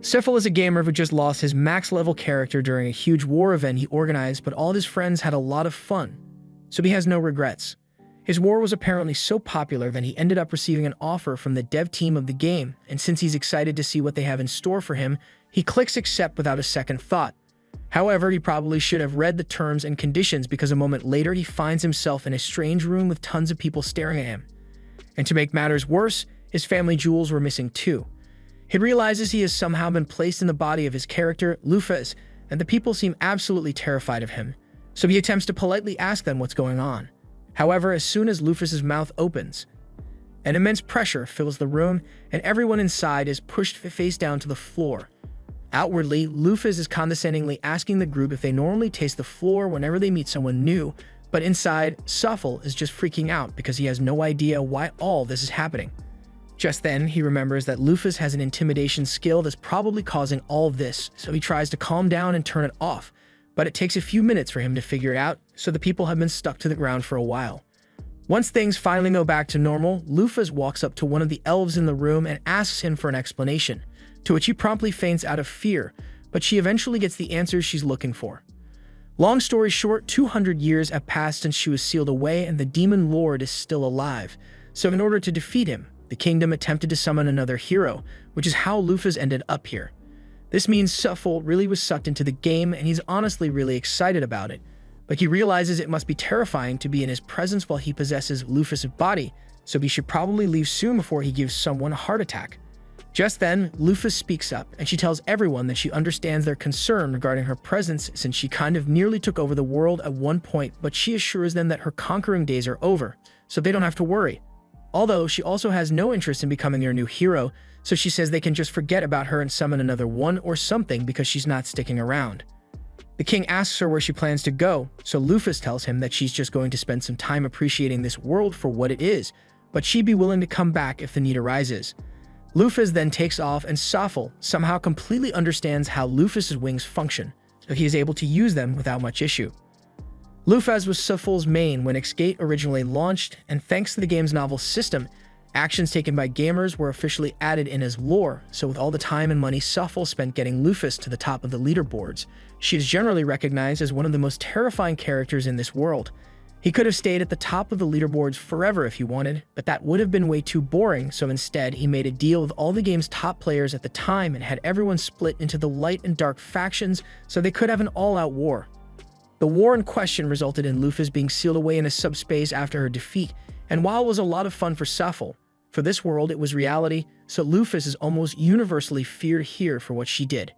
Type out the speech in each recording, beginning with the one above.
Sifil is a gamer who just lost his max-level character during a huge war event he organized, but all of his friends had a lot of fun, so he has no regrets. His war was apparently so popular that he ended up receiving an offer from the dev team of the game, and since he's excited to see what they have in store for him, he clicks accept without a second thought. However, he probably should have read the terms and conditions because a moment later he finds himself in a strange room with tons of people staring at him. And to make matters worse, his family jewels were missing too. He realizes he has somehow been placed in the body of his character, Lufas, and the people seem absolutely terrified of him, so he attempts to politely ask them what's going on. However, as soon as Lufas's mouth opens, an immense pressure fills the room, and everyone inside is pushed face down to the floor. Outwardly, Lufas is condescendingly asking the group if they normally taste the floor whenever they meet someone new, but inside, Sifil is just freaking out because he has no idea why all this is happening. Just then, he remembers that Lufas has an intimidation skill that's probably causing all of this, so he tries to calm down and turn it off, but it takes a few minutes for him to figure it out, so the people have been stuck to the ground for a while. Once things finally go back to normal, Lufas walks up to one of the elves in the room and asks him for an explanation, to which he promptly faints out of fear, but she eventually gets the answers she's looking for. Long story short, 200 years have passed since she was sealed away and the demon lord is still alive, so in order to defeat him, the kingdom attempted to summon another hero, which is how Lufas ended up here. This means Sifil really was sucked into the game and he's honestly really excited about it, but he realizes it must be terrifying to be in his presence while he possesses Lufas' body, so he should probably leave soon before he gives someone a heart attack. Just then, Lufas speaks up and she tells everyone that she understands their concern regarding her presence since she kind of nearly took over the world at one point, but she assures them that her conquering days are over, so they don't have to worry. Although she also has no interest in becoming their new hero, so she says they can just forget about her and summon another one or something because she's not sticking around. The king asks her where she plans to go, so Lufas tells him that she's just going to spend some time appreciating this world for what it is, but she'd be willing to come back if the need arises. Lufas then takes off and Sifil somehow completely understands how Lufas' wings function, so he is able to use them without much issue. Lufas was Sifil's main when Exgate originally launched, and thanks to the game's novel system, actions taken by gamers were officially added in as lore, so with all the time and money Sifil spent getting Lufas to the top of the leaderboards, she is generally recognized as one of the most terrifying characters in this world. He could have stayed at the top of the leaderboards forever if he wanted, but that would have been way too boring, so instead he made a deal with all the game's top players at the time and had everyone split into the light and dark factions so they could have an all-out war. The war in question resulted in Lufas being sealed away in a subspace after her defeat, and while it was a lot of fun for Sifil, for this world it was reality, so Lufas is almost universally feared here for what she did.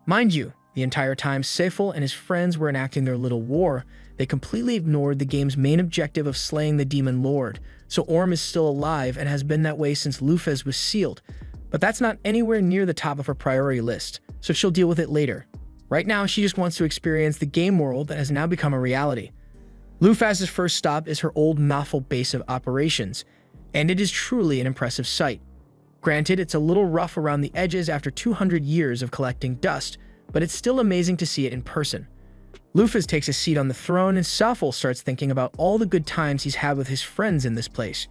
Mind you, the entire time Sifil and his friends were enacting their little war, they completely ignored the game's main objective of slaying the demon lord, so Orm is still alive and has been that way since Lufas was sealed, but that's not anywhere near the top of her priority list, so she'll deal with it later. Right now, she just wants to experience the game world that has now become a reality. Lufas' first stop is her old Maphaahl base of operations, and it is truly an impressive sight. Granted, it's a little rough around the edges after 200 years of collecting dust, but it's still amazing to see it in person. Lufas takes a seat on the throne and Sifil starts thinking about all the good times he's had with his friends in this place.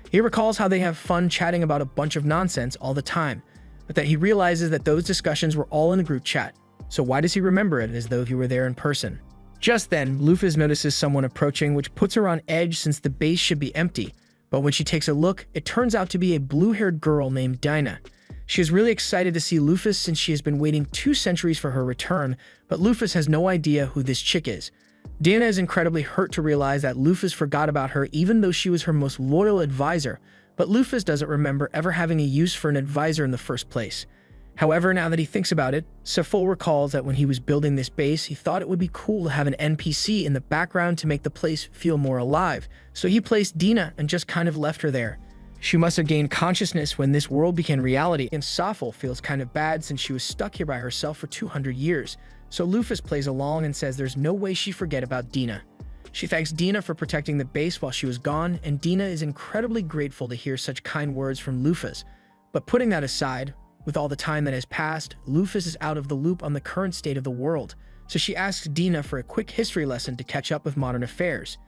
He recalls how they have fun chatting about a bunch of nonsense all the time, but that he realizes that those discussions were all in a group chat. So why does he remember it as though he were there in person? Just then, Lufas notices someone approaching, which puts her on edge since the base should be empty, but when she takes a look, it turns out to be a blue-haired girl named Dinah. She is really excited to see Lufas since she has been waiting 2 centuries for her return, but Lufas has no idea who this chick is. Dinah is incredibly hurt to realize that Lufas forgot about her even though she was her most loyal advisor, but Lufas doesn't remember ever having a use for an advisor in the first place. However, now that he thinks about it, Sifil recalls that when he was building this base, he thought it would be cool to have an NPC in the background to make the place feel more alive, so he placed Dinah and just kind of left her there. She must have gained consciousness when this world became reality, and Sifil feels kind of bad since she was stuck here by herself for 200 years, so Lufas plays along and says there's no way she forget about Dinah. She thanks Dinah for protecting the base while she was gone, and Dinah is incredibly grateful to hear such kind words from Lufas. But putting that aside, with all the time that has passed, Lufas is out of the loop on the current state of the world, so she asks Dinah for a quick history lesson to catch up with modern affairs.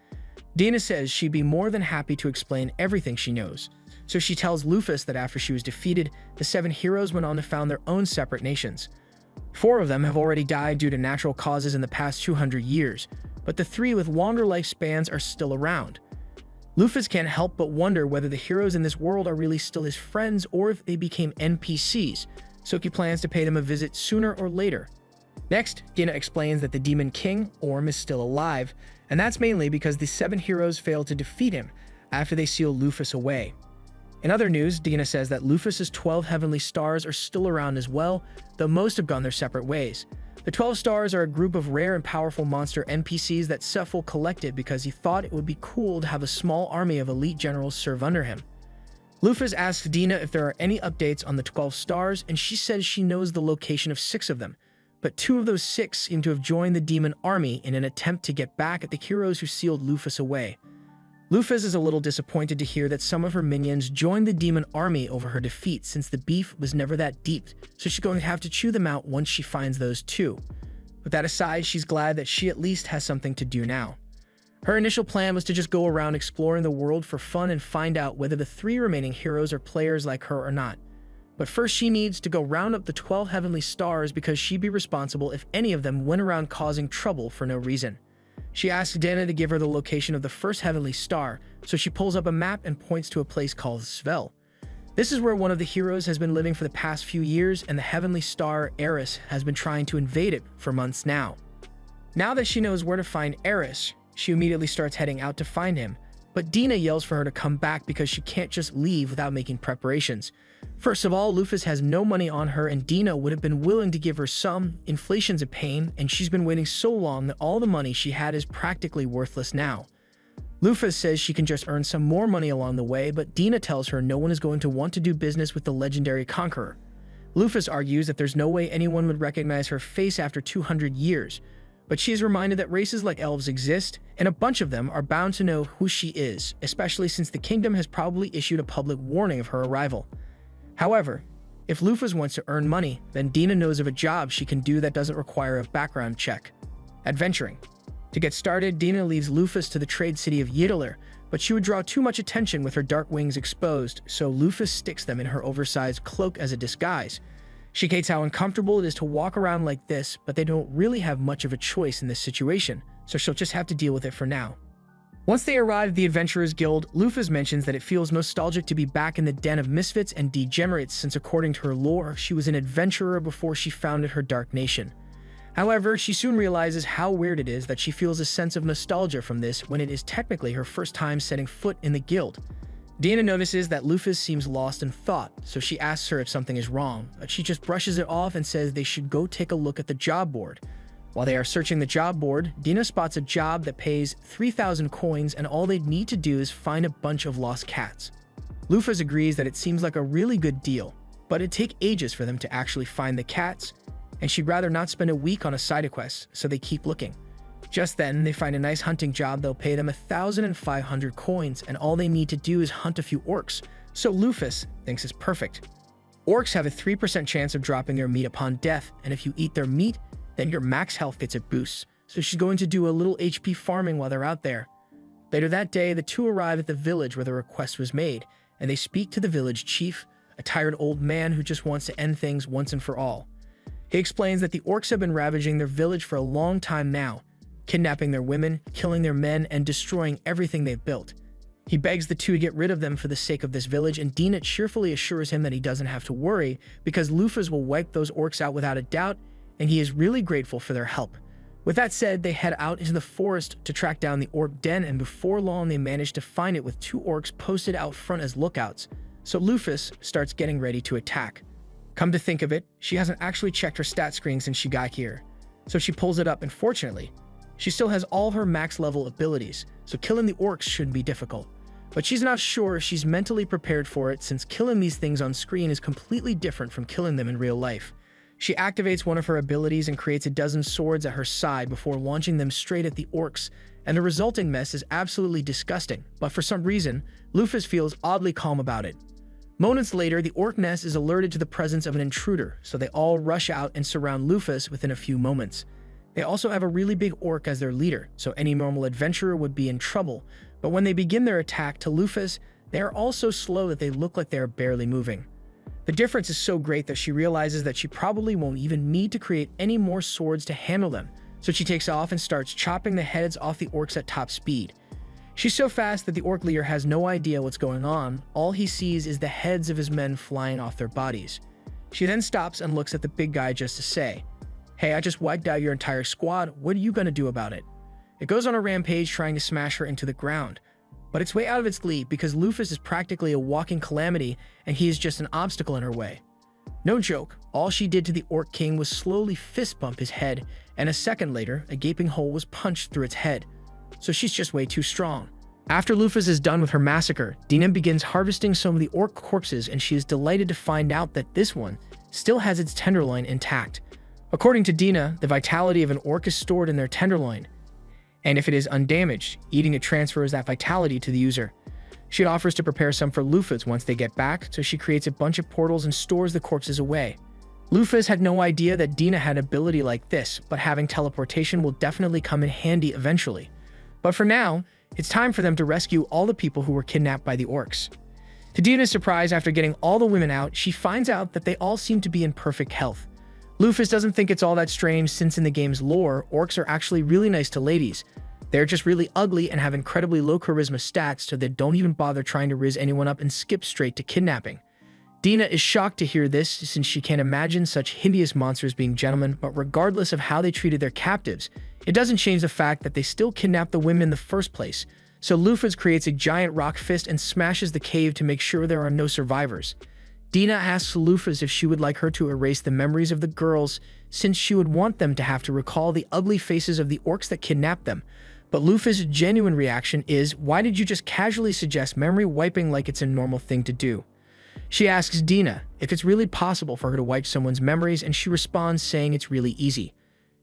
Dinah says she'd be more than happy to explain everything she knows. So she tells Lufas that after she was defeated, the 7 heroes went on to found their own separate nations. 4 of them have already died due to natural causes in the past 200 years, but the 3 with longer lifespans are still around. Lufas can't help but wonder whether the heroes in this world are really still his friends or if they became NPCs, so he plans to pay them a visit sooner or later. Next, Dina explains that the Demon King, Orm, is still alive, and that's mainly because the 7 heroes failed to defeat him after they sealed Lufas away. In other news, Dina says that Lufas's 12 heavenly stars are still around as well, though most have gone their separate ways. The 12 stars are a group of rare and powerful monster NPCs that Maphaahl collected because he thought it would be cool to have a small army of elite generals serve under him. Lufas asks Dina if there are any updates on the 12 stars, and she says she knows the location of 6 of them, but 2 of those 6 seem to have joined the demon army in an attempt to get back at the heroes who sealed Lufas away. Lufas is a little disappointed to hear that some of her minions joined the demon army over her defeat since the beef was never that deep, so she's going to have to chew them out once she finds those 2. With that aside, she's glad that she at least has something to do now. Her initial plan was to just go around exploring the world for fun and find out whether the 3 remaining heroes are players like her or not. But first she needs to go round up the 12 heavenly stars because she'd be responsible if any of them went around causing trouble for no reason. She asks Dina to give her the location of the first heavenly star, so she pulls up a map and points to a place called Svel. This is where one of the heroes has been living for the past few years, and the heavenly star, Eris, has been trying to invade it for months now. Now that she knows where to find Eris, she immediately starts heading out to find him, but Dina yells for her to come back because she can't just leave without making preparations. First of all, Lufas has no money on her, and Dina would have been willing to give her some. Inflation's a pain, and she's been waiting so long that all the money she had is practically worthless now. Lufas says she can just earn some more money along the way, but Dina tells her no one is going to want to do business with the legendary conqueror. Lufas argues that there's no way anyone would recognize her face after 200 years, but she is reminded that races like elves exist, and a bunch of them are bound to know who she is, especially since the kingdom has probably issued a public warning of her arrival. However, if Lufas wants to earn money, then Dina knows of a job she can do that doesn't require a background check: adventuring. To get started, Dina leaves Lufas to the trade city of Ydalir, but she would draw too much attention with her dark wings exposed, so Lufas sticks them in her oversized cloak as a disguise. She hates how uncomfortable it is to walk around like this, but they don't really have much of a choice in this situation, so she'll just have to deal with it for now. Once they arrive at the Adventurers Guild, Lufas mentions that it feels nostalgic to be back in the den of misfits and degenerates since, according to her lore, she was an adventurer before she founded her dark nation. However, she soon realizes how weird it is that she feels a sense of nostalgia from this when it is technically her first time setting foot in the guild. Dina notices that Lufas seems lost in thought, so she asks her if something is wrong, but she just brushes it off and says they should go take a look at the job board. While they are searching the job board, Dina spots a job that pays 3,000 coins, and all they need to do is find a bunch of lost cats. Lufas agrees that it seems like a really good deal, but it'd take ages for them to actually find the cats, and she'd rather not spend a week on a side quest, so they keep looking. Just then, they find a nice hunting job that'll pay them 1,500 coins, and all they need to do is hunt a few orcs, so Lufas thinks it's perfect. Orcs have a 3% chance of dropping their meat upon death, and if you eat their meat, then your max health gets a boost, so she's going to do a little HP farming while they're out there. Later that day, the 2 arrive at the village where the request was made, and they speak to the village chief, a tired old man who just wants to end things once and for all. He explains that the orcs have been ravaging their village for a long time now, kidnapping their women, killing their men, and destroying everything they've built. He begs the 2 to get rid of them for the sake of this village, and Dina cheerfully assures him that he doesn't have to worry because Lufas will wipe those orcs out without a doubt, and he is really grateful for their help. With that said, they head out into the forest to track down the orc den, and before long they manage to find it with 2 orcs posted out front as lookouts, so Lufas starts getting ready to attack. Come to think of it, she hasn't actually checked her stat screen since she got here, so she pulls it up, and fortunately, she still has all her max level abilities, so killing the orcs shouldn't be difficult. But she's not sure if she's mentally prepared for it since killing these things on screen is completely different from killing them in real life. She activates one of her abilities and creates a dozen swords at her side before launching them straight at the orcs, and the resulting mess is absolutely disgusting, but for some reason, Lufas feels oddly calm about it. Moments later, the orc nest is alerted to the presence of an intruder, so they all rush out and surround Lufas within a few moments. They also have a really big orc as their leader, so any normal adventurer would be in trouble, but when they begin their attack to Lufas, they are all so slow that they look like they are barely moving. The difference is so great that she realizes that she probably won't even need to create any more swords to handle them, so she takes off and starts chopping the heads off the orcs at top speed. She's so fast that the orc leader has no idea what's going on. All he sees is the heads of his men flying off their bodies. She then stops and looks at the big guy just to say, "Hey, I just wiped out your entire squad. What are you gonna do about it?" It goes on a rampage trying to smash her into the ground, but it's way out of its league because Lufas is practically a walking calamity and he is just an obstacle in her way. No joke, all she did to the Orc King was slowly fist bump his head, and a second later, a gaping hole was punched through its head. So she's just way too strong. After Lufas is done with her massacre, Dina begins harvesting some of the orc corpses, and she is delighted to find out that this one still has its tenderloin intact. According to Dina, the vitality of an orc is stored in their tenderloin, and if it is undamaged, eating it transfers that vitality to the user. She offers to prepare some for Lufas once they get back, so she creates a bunch of portals and stores the corpses away. Lufas had no idea that Dina had an ability like this, but having teleportation will definitely come in handy eventually. But for now, it's time for them to rescue all the people who were kidnapped by the orcs. To Dina's surprise, after getting all the women out, she finds out that they all seem to be in perfect health. Lufas doesn't think it's all that strange since in the game's lore, orcs are actually really nice to ladies. They're just really ugly and have incredibly low charisma stats, so they don't even bother trying to riz anyone up and skip straight to kidnapping. Dina is shocked to hear this since she can't imagine such hideous monsters being gentlemen, but regardless of how they treated their captives, it doesn't change the fact that they still kidnapped the women in the first place. So Lufas creates a giant rock fist and smashes the cave to make sure there are no survivors. Dina asks Lufas if she would like her to erase the memories of the girls, since she would want them to have to recall the ugly faces of the orcs that kidnapped them. But Lufas' genuine reaction is, "Why did you just casually suggest memory wiping like it's a normal thing to do?" She asks Dina if it's really possible for her to wipe someone's memories, and she responds saying it's really easy.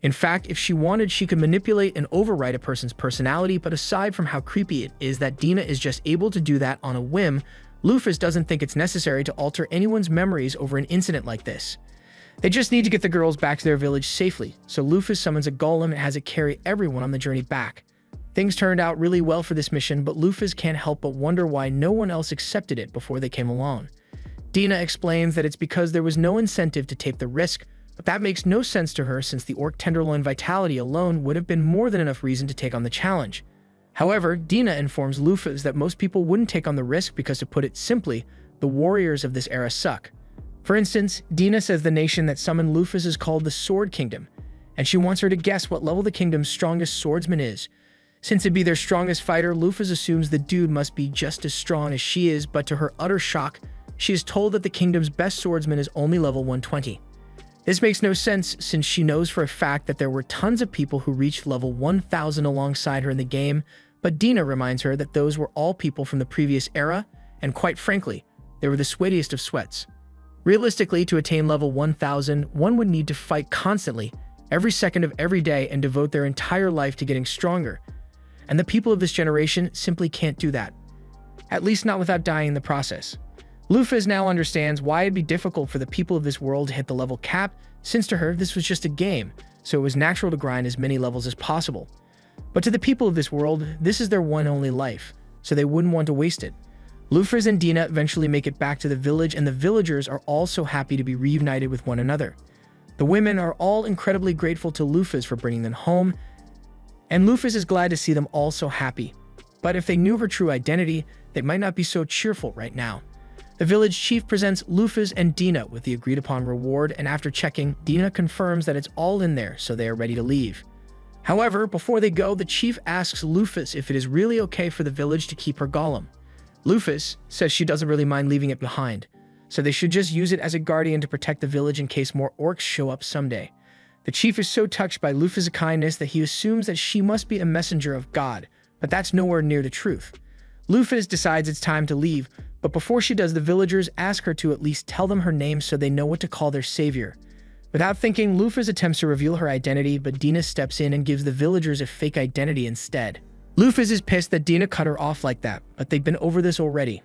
In fact, if she wanted, she could manipulate and overwrite a person's personality, but aside from how creepy it is that Dina is just able to do that on a whim, Lufas doesn't think it's necessary to alter anyone's memories over an incident like this. They just need to get the girls back to their village safely, so Lufas summons a golem and has it carry everyone on the journey back. Things turned out really well for this mission, but Lufas can't help but wonder why no one else accepted it before they came along. Dina explains that it's because there was no incentive to take the risk, but that makes no sense to her since the orc tenderloin vitality alone would have been more than enough reason to take on the challenge. However, Dina informs Lufas that most people wouldn't take on the risk because, to put it simply, the warriors of this era suck. For instance, Dina says the nation that summoned Lufas is called the Sword Kingdom, and she wants her to guess what level the kingdom's strongest swordsman is. Since it'd be their strongest fighter, Lufas assumes the dude must be just as strong as she is, but to her utter shock, she is told that the kingdom's best swordsman is only level 120. This makes no sense since she knows for a fact that there were tons of people who reached level 1000 alongside her in the game, but Dina reminds her that those were all people from the previous era, and quite frankly, they were the sweatiest of sweats. Realistically, to attain level 1000, one would need to fight constantly, every second of every day, and devote their entire life to getting stronger. And the people of this generation simply can't do that. At least not without dying in the process. Lufas now understands why it'd be difficult for the people of this world to hit the level cap, since to her this was just a game, so it was natural to grind as many levels as possible. But to the people of this world, this is their one and only life, so they wouldn't want to waste it. Lufas and Dina eventually make it back to the village, and the villagers are all so happy to be reunited with one another. The women are all incredibly grateful to Lufas for bringing them home, and Lufas is glad to see them all so happy. But if they knew her true identity, they might not be so cheerful right now. The village chief presents Lufas and Dina with the agreed upon reward, and after checking, Dina confirms that it's all in there, so they are ready to leave. However, before they go, the chief asks Lufas if it is really okay for the village to keep her golem. Lufas says she doesn't really mind leaving it behind, so they should just use it as a guardian to protect the village in case more orcs show up someday. The chief is so touched by Lufas' kindness that he assumes that she must be a messenger of God, but that's nowhere near the truth. Lufas decides it's time to leave, but before she does, the villagers ask her to at least tell them her name so they know what to call their savior. Without thinking, Lufas attempts to reveal her identity, but Dina steps in and gives the villagers a fake identity instead. Lufas is pissed that Dina cut her off like that, but they've been over this already.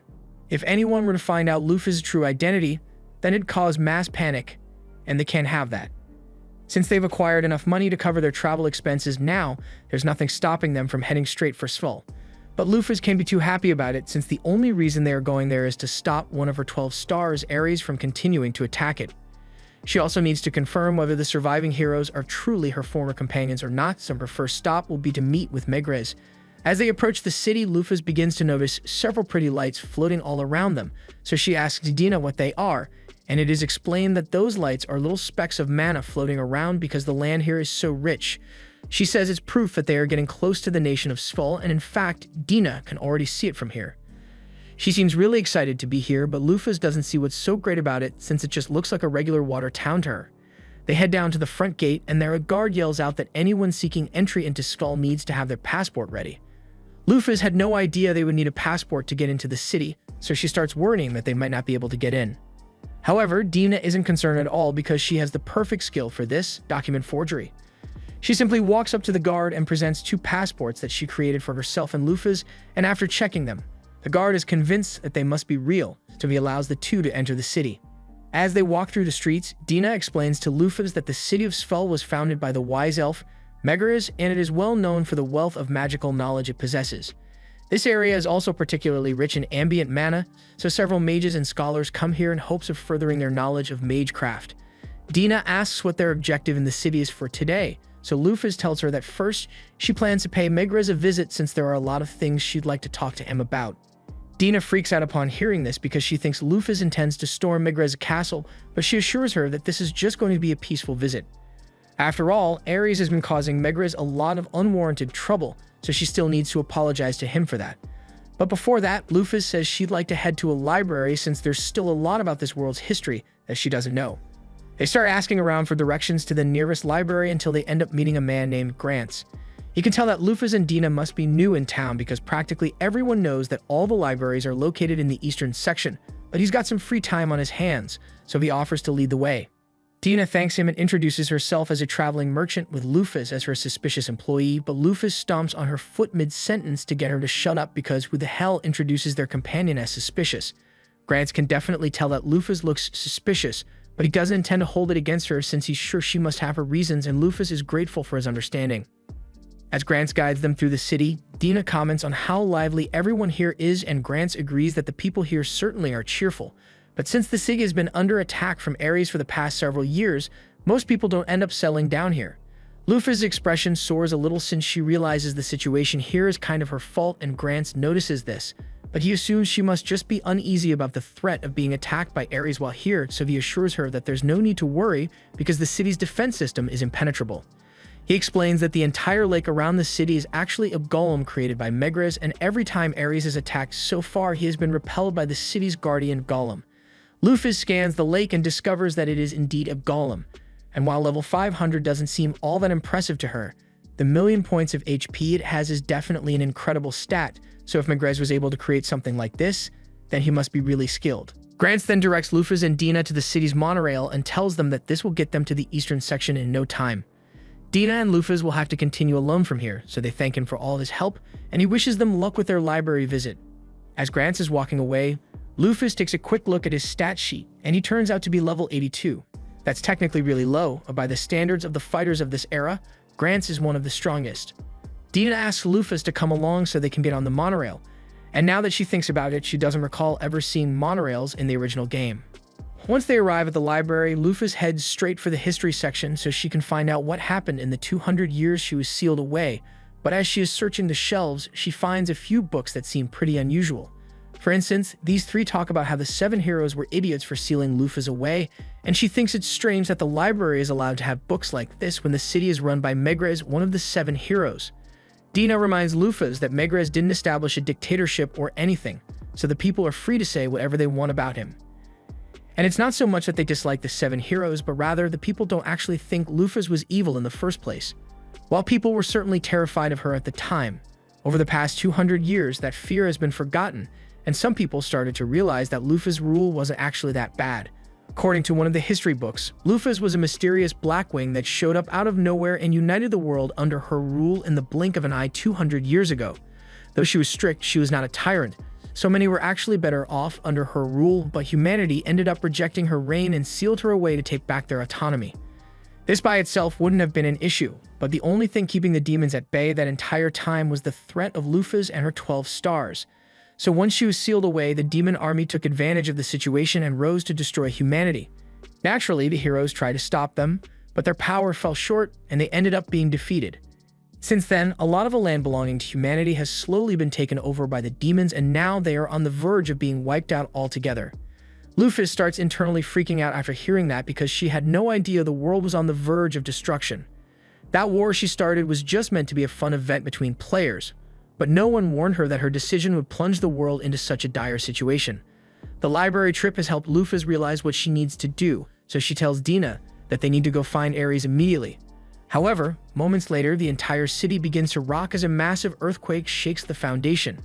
If anyone were to find out Lufas' true identity, then it'd cause mass panic, and they can't have that. Since they've acquired enough money to cover their travel expenses now, there's nothing stopping them from heading straight for Svel. But Lufas can't be too happy about it since the only reason they are going there is to stop one of her 12 stars, Ares, from continuing to attack it. She also needs to confirm whether the surviving heroes are truly her former companions or not, so her first stop will be to meet with Megrez. As they approach the city, Lufas begins to notice several pretty lights floating all around them, so she asks Dina what they are, and it is explained that those lights are little specks of mana floating around because the land here is so rich. She says it's proof that they are getting close to the nation of Sval, and in fact, Dina can already see it from here. She seems really excited to be here, but Lufas doesn't see what's so great about it since it just looks like a regular water town to her. They head down to the front gate, and there a guard yells out that anyone seeking entry into Sval needs to have their passport ready. Lufas had no idea they would need a passport to get into the city, so she starts worrying that they might not be able to get in. However, Dina isn't concerned at all because she has the perfect skill for this: document forgery. She simply walks up to the guard and presents 2 passports that she created for herself and Lufas, and after checking them, the guard is convinced that they must be real, so he allows the 2 to enter the city. As they walk through the streets, Dina explains to Lufas that the city of Sval was founded by the wise elf Megrez, and it is well known for the wealth of magical knowledge it possesses. This area is also particularly rich in ambient mana, so several mages and scholars come here in hopes of furthering their knowledge of magecraft. Dina asks what their objective in the city is for today, so Lufas tells her that first, she plans to pay Megrez a visit since there are a lot of things she'd like to talk to him about. Dina freaks out upon hearing this because she thinks Lufas intends to storm Megrez's castle, but she assures her that this is just going to be a peaceful visit. After all, Ares has been causing Megrez a lot of unwarranted trouble, so she still needs to apologize to him for that. But before that, Lufas says she'd like to head to a library since there's still a lot about this world's history that she doesn't know. They start asking around for directions to the nearest library until they end up meeting a man named Grants. You can tell that Lufas and Dina must be new in town because practically everyone knows that all the libraries are located in the eastern section, but he's got some free time on his hands, so he offers to lead the way. Dina thanks him and introduces herself as a traveling merchant with Lufas as her suspicious employee, but Lufas stomps on her foot mid-sentence to get her to shut up because who the hell introduces their companion as suspicious? Grants can definitely tell that Lufas looks suspicious, but he doesn't intend to hold it against her since he's sure she must have her reasons, and Lufas is grateful for his understanding. As Grants guides them through the city, Dina comments on how lively everyone here is, and Grants agrees that the people here certainly are cheerful. But since the city has been under attack from Ares for the past several years, most people don't end up settling down here. Lufas' expression soars a little since she realizes the situation here is kind of her fault, and Grants notices this, but he assumes she must just be uneasy about the threat of being attacked by Ares while here, so he assures her that there's no need to worry because the city's defense system is impenetrable. He explains that the entire lake around the city is actually a golem created by Megrez, and every time Ares is attacked so far, he has been repelled by the city's guardian golem. Lufas scans the lake and discovers that it is indeed a golem, and while level 500 doesn't seem all that impressive to her, the million points of HP it has is definitely an incredible stat, so if Megrez was able to create something like this, then he must be really skilled. Grants then directs Lufas and Dina to the city's monorail and tells them that this will get them to the eastern section in no time. Dina and Lufas will have to continue alone from here, so they thank him for all his help, and he wishes them luck with their library visit. As Grants is walking away, Lufas takes a quick look at his stat sheet, and he turns out to be level 82. That's technically really low, but by the standards of the fighters of this era, Grants is one of the strongest. Dina asks Lufas to come along so they can get on the monorail, and now that she thinks about it, she doesn't recall ever seeing monorails in the original game. Once they arrive at the library, Lufas heads straight for the history section so she can find out what happened in the 200 years she was sealed away, but as she is searching the shelves, she finds a few books that seem pretty unusual. For instance, these 3 talk about how the 7 heroes were idiots for sealing Lufas away, and she thinks it's strange that the library is allowed to have books like this when the city is run by Megrez, one of the 7 heroes. Dina reminds Lufas that Megrez didn't establish a dictatorship or anything, so the people are free to say whatever they want about him. And it's not so much that they dislike the 7 heroes, but rather the people don't actually think Lufas was evil in the first place. While people were certainly terrified of her at the time, over the past 200 years that fear has been forgotten, and some people started to realize that Lufas' rule wasn't actually that bad. According to one of the history books, Lufas was a mysterious Blackwing that showed up out of nowhere and united the world under her rule in the blink of an eye 200 years ago. Though she was strict, she was not a tyrant. So many were actually better off under her rule, but humanity ended up rejecting her reign and sealed her away to take back their autonomy. This by itself wouldn't have been an issue, but the only thing keeping the demons at bay that entire time was the threat of Lufas and her 12 stars. So once she was sealed away, the demon army took advantage of the situation and rose to destroy humanity. Naturally, the heroes tried to stop them, but their power fell short and they ended up being defeated. Since then, a lot of the land belonging to humanity has slowly been taken over by the demons, and now they are on the verge of being wiped out altogether. Lufas starts internally freaking out after hearing that because she had no idea the world was on the verge of destruction. That war she started was just meant to be a fun event between players, but no one warned her that her decision would plunge the world into such a dire situation. The library trip has helped Lufas realize what she needs to do, so she tells Dina that they need to go find Ares immediately. However, moments later, the entire city begins to rock as a massive earthquake shakes the foundation.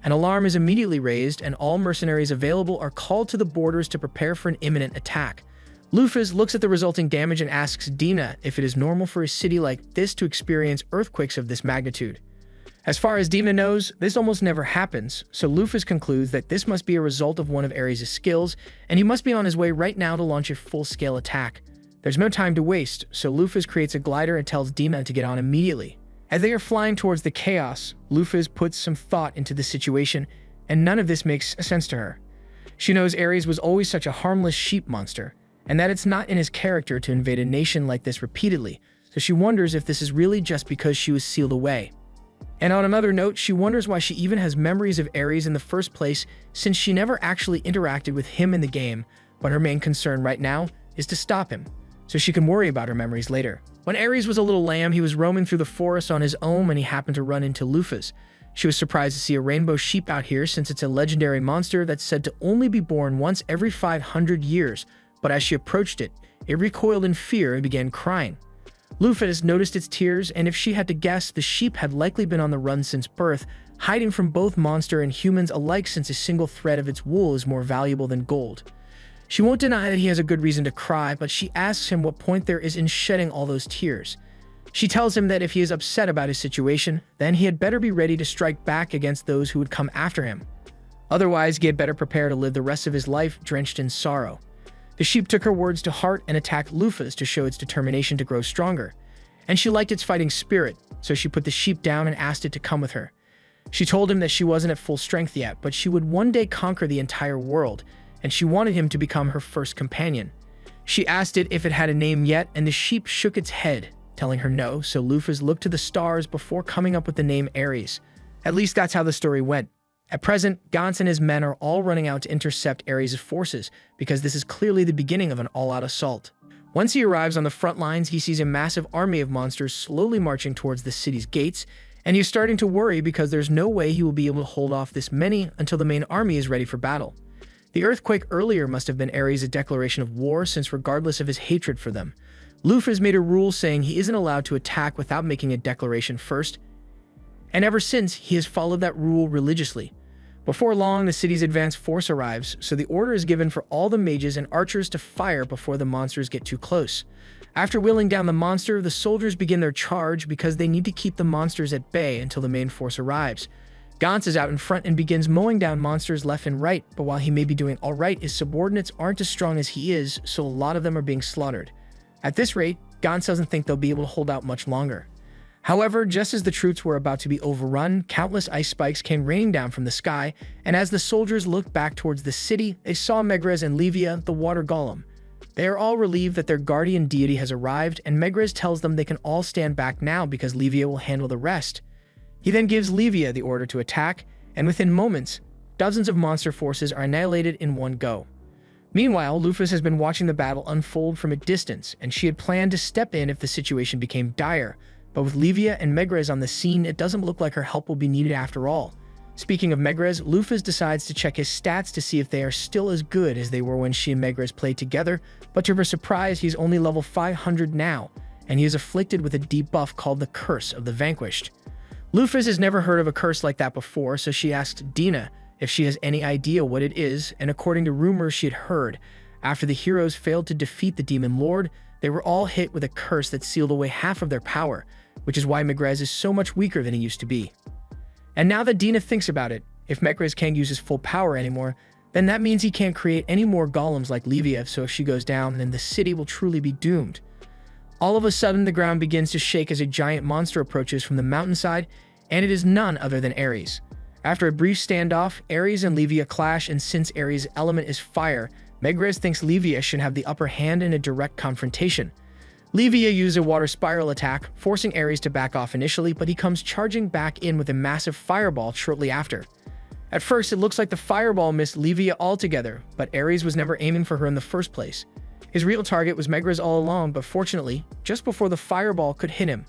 An alarm is immediately raised, and all mercenaries available are called to the borders to prepare for an imminent attack. Lufas looks at the resulting damage and asks Dina if it is normal for a city like this to experience earthquakes of this magnitude. As far as Dina knows, this almost never happens, so Lufas concludes that this must be a result of one of Ares' skills, and he must be on his way right now to launch a full-scale attack. There's no time to waste, so Lufas creates a glider and tells Dina to get on immediately. As they are flying towards the chaos, Lufas puts some thought into the situation, and none of this makes sense to her. She knows Ares was always such a harmless sheep monster, and that it's not in his character to invade a nation like this repeatedly, so she wonders if this is really just because she was sealed away. And on another note, she wonders why she even has memories of Ares in the first place, since she never actually interacted with him in the game, but her main concern right now is to stop him, so she can worry about her memories later. When Ares was a little lamb, he was roaming through the forest on his own when he happened to run into Lufas. She was surprised to see a rainbow sheep out here, since it's a legendary monster that's said to only be born once every 500 years, but as she approached it, it recoiled in fear and began crying. Lufas noticed its tears, and if she had to guess, the sheep had likely been on the run since birth, hiding from both monster and humans alike, since a single thread of its wool is more valuable than gold. She won't deny that he has a good reason to cry, but she asks him what point there is in shedding all those tears. She tells him that if he is upset about his situation, then he had better be ready to strike back against those who would come after him. Otherwise, he had better prepare to live the rest of his life drenched in sorrow. The sheep took her words to heart and attacked Lufas to show its determination to grow stronger. And she liked its fighting spirit, so she put the sheep down and asked it to come with her. She told him that she wasn't at full strength yet, but she would one day conquer the entire world, and she wanted him to become her first companion. She asked it if it had a name yet, and the sheep shook its head, telling her no, so Lufas looked to the stars before coming up with the name Ares. At least that's how the story went. At present, Gantz and his men are all running out to intercept Ares' forces, because this is clearly the beginning of an all-out assault. Once he arrives on the front lines, he sees a massive army of monsters slowly marching towards the city's gates, and he's starting to worry because there's no way he will be able to hold off this many until the main army is ready for battle. The earthquake earlier must have been Ares' declaration of war, since regardless of his hatred for them, Lufas made a rule saying he isn't allowed to attack without making a declaration first, and ever since, he has followed that rule religiously. Before long, the city's advance force arrives, so the order is given for all the mages and archers to fire before the monsters get too close. After wheeling down the monster, the soldiers begin their charge because they need to keep the monsters at bay until the main force arrives. Gantz is out in front and begins mowing down monsters left and right, but while he may be doing alright, his subordinates aren't as strong as he is, so a lot of them are being slaughtered. At this rate, Gantz doesn't think they'll be able to hold out much longer. However, just as the troops were about to be overrun, countless ice spikes came raining down from the sky, and as the soldiers looked back towards the city, they saw Megrez and Livia, the water golem. They are all relieved that their guardian deity has arrived, and Megrez tells them they can all stand back now because Livia will handle the rest. He then gives Livia the order to attack, and within moments, dozens of monster forces are annihilated in one go. Meanwhile, Lufas has been watching the battle unfold from a distance, and she had planned to step in if the situation became dire, but with Livia and Megrez on the scene, it doesn't look like her help will be needed after all. Speaking of Megrez, Lufas decides to check his stats to see if they are still as good as they were when she and Megrez played together, but to her surprise, he's only level 500 now, and he is afflicted with a debuff called the Curse of the Vanquished. Lufas has never heard of a curse like that before, so she asks Dina if she has any idea what it is, and according to rumors she had heard, after the heroes failed to defeat the Demon Lord, they were all hit with a curse that sealed away half of their power, which is why Megrez is so much weaker than he used to be. And now that Dina thinks about it, if Megrez can't use his full power anymore, then that means he can't create any more golems like Livia, so if she goes down, then the city will truly be doomed. All of a sudden, the ground begins to shake as a giant monster approaches from the mountainside, and it is none other than Ares. After a brief standoff, Ares and Livia clash, and since Ares' element is fire, Megrez thinks Livia should have the upper hand in a direct confrontation. Livia uses a water spiral attack, forcing Ares to back off initially, but he comes charging back in with a massive fireball shortly after. At first, it looks like the fireball missed Livia altogether, but Ares was never aiming for her in the first place. His real target was Megrez all along, but fortunately, just before the fireball could hit him,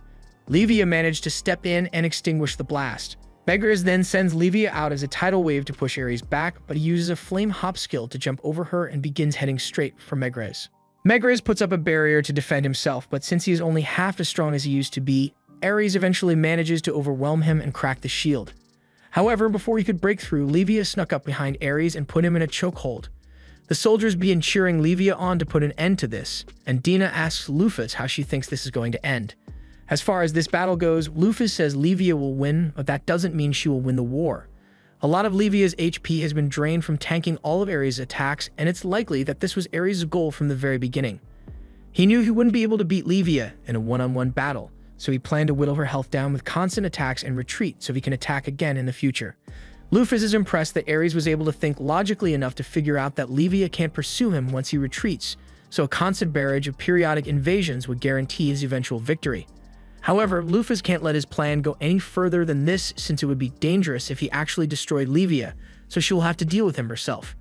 Livia managed to step in and extinguish the blast. Megrez then sends Livia out as a tidal wave to push Ares back, but he uses a flame hop skill to jump over her and begins heading straight for Megrez. Megrez puts up a barrier to defend himself, but since he is only half as strong as he used to be, Ares eventually manages to overwhelm him and crack the shield. However, before he could break through, Livia snuck up behind Ares and put him in a chokehold. The soldiers begin cheering Livia on to put an end to this, and Dina asks Lufas how she thinks this is going to end. As far as this battle goes, Lufas says Livia will win, but that doesn't mean she will win the war. A lot of Livia's HP has been drained from tanking all of Ares' attacks, and it's likely that this was Ares' goal from the very beginning. He knew he wouldn't be able to beat Livia in a one-on-one battle, so he planned to whittle her health down with constant attacks and retreat so he can attack again in the future. Lufas is impressed that Ares was able to think logically enough to figure out that Livia can't pursue him once he retreats, so a constant barrage of periodic invasions would guarantee his eventual victory. However, Lufas can't let his plan go any further than this since it would be dangerous if he actually destroyed Livia, so she will have to deal with him herself.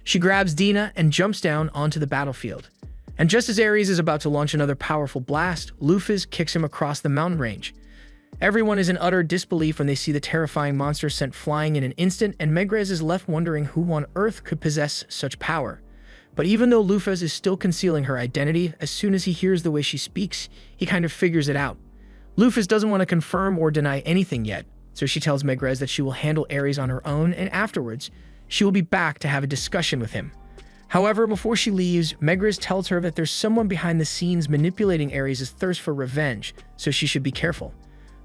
She grabs Dina and jumps down onto the battlefield. And just as Ares is about to launch another powerful blast, Lufas kicks him across the mountain range. Everyone is in utter disbelief when they see the terrifying monster sent flying in an instant, and Megrez is left wondering who on earth could possess such power. But even though Lufas is still concealing her identity, as soon as he hears the way she speaks, he kind of figures it out. Lufas doesn't want to confirm or deny anything yet, so she tells Megrez that she will handle Ares on her own, and afterwards, she will be back to have a discussion with him. However, before she leaves, Megrez tells her that there's someone behind the scenes manipulating Ares' thirst for revenge, so she should be careful.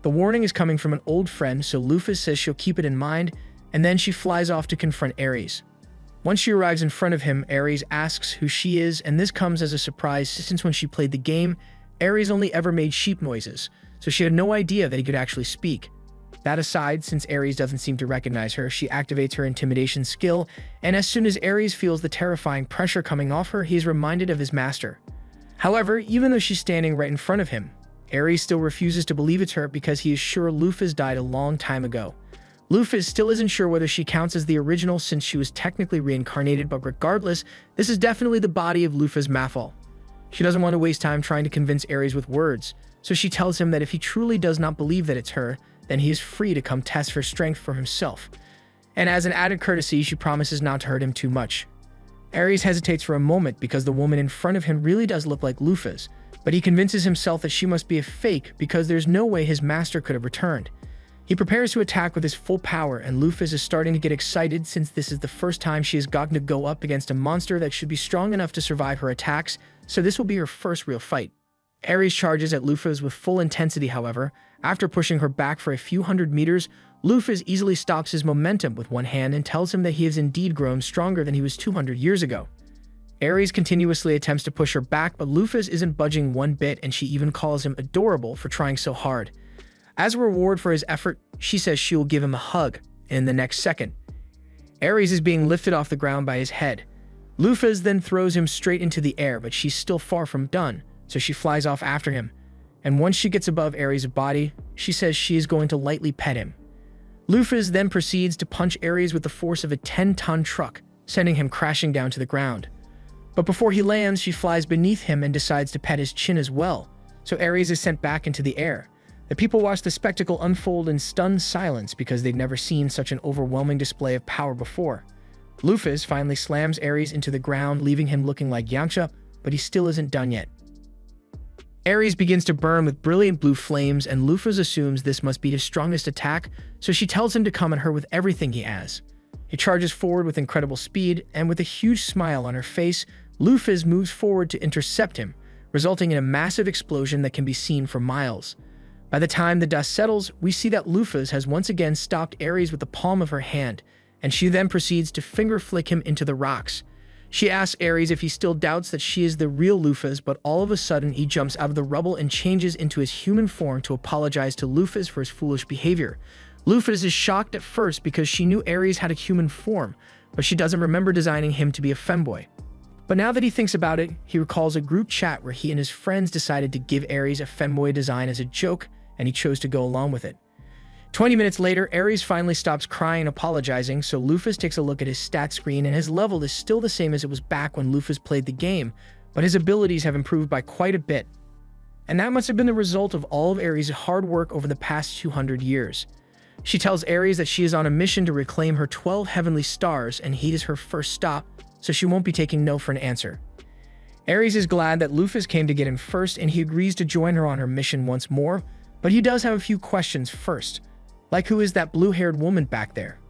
The warning is coming from an old friend, so Lufas says she'll keep it in mind, and then she flies off to confront Ares. Once she arrives in front of him, Ares asks who she is, and this comes as a surprise since when she played the game, Ares only ever made sheep noises, so she had no idea that he could actually speak. That aside, since Ares doesn't seem to recognize her, she activates her intimidation skill, and as soon as Ares feels the terrifying pressure coming off her, he is reminded of his master. However, even though she's standing right in front of him, Ares still refuses to believe it's her because he is sure Lufas died a long time ago. Lufas still isn't sure whether she counts as the original since she was technically reincarnated, but regardless, this is definitely the body of Lufas Maphaahl. She doesn't want to waste time trying to convince Ares with words, so she tells him that if he truly does not believe that it's her, then he is free to come test her strength for himself. And as an added courtesy, she promises not to hurt him too much. Ares hesitates for a moment because the woman in front of him really does look like Lufas, but he convinces himself that she must be a fake because there's no way his master could have returned. He prepares to attack with his full power, and Lufas is starting to get excited since this is the first time she has gotten to go up against a monster that should be strong enough to survive her attacks, so this will be her first real fight. Ares charges at Lufas with full intensity, however. After pushing her back for a few hundred meters, Lufas easily stops his momentum with one hand and tells him that he has indeed grown stronger than he was 200 years ago. Ares continuously attempts to push her back, but Lufas isn't budging one bit, and she even calls him adorable for trying so hard. As a reward for his effort, she says she will give him a hug, and in the next second, Ares is being lifted off the ground by his head. Lufas then throws him straight into the air, but she's still far from done, so she flies off after him. And once she gets above Ares' body, she says she is going to lightly pet him. Lufas then proceeds to punch Ares with the force of a 10-ton truck, sending him crashing down to the ground. But before he lands, she flies beneath him and decides to pet his chin as well, so Ares is sent back into the air. The people watch the spectacle unfold in stunned silence because they've never seen such an overwhelming display of power before. Lufas finally slams Ares into the ground, leaving him looking like Yamcha, but he still isn't done yet. Ares begins to burn with brilliant blue flames, and Lufas assumes this must be his strongest attack, so she tells him to come at her with everything he has. He charges forward with incredible speed, and with a huge smile on her face, Lufas moves forward to intercept him, resulting in a massive explosion that can be seen for miles. By the time the dust settles, we see that Lufas has once again stopped Ares with the palm of her hand, and she then proceeds to finger flick him into the rocks. She asks Ares if he still doubts that she is the real Lufas, but all of a sudden he jumps out of the rubble and changes into his human form to apologize to Lufas for his foolish behavior. Lufas is shocked at first because she knew Ares had a human form, but she doesn't remember designing him to be a femboy. But now that he thinks about it, he recalls a group chat where he and his friends decided to give Ares a femboy design as a joke, and he chose to go along with it. 20 minutes later, Ares finally stops crying and apologizing, so Lufas takes a look at his stat screen, and his level is still the same as it was back when Lufas played the game, but his abilities have improved by quite a bit. And that must have been the result of all of Ares' hard work over the past 200 years. She tells Ares that she is on a mission to reclaim her 12 heavenly stars, and he is her first stop, so she won't be taking no for an answer. Ares is glad that Lufas came to get him first, and he agrees to join her on her mission once more, but he does have a few questions first. Like, who is that blue-haired woman back there?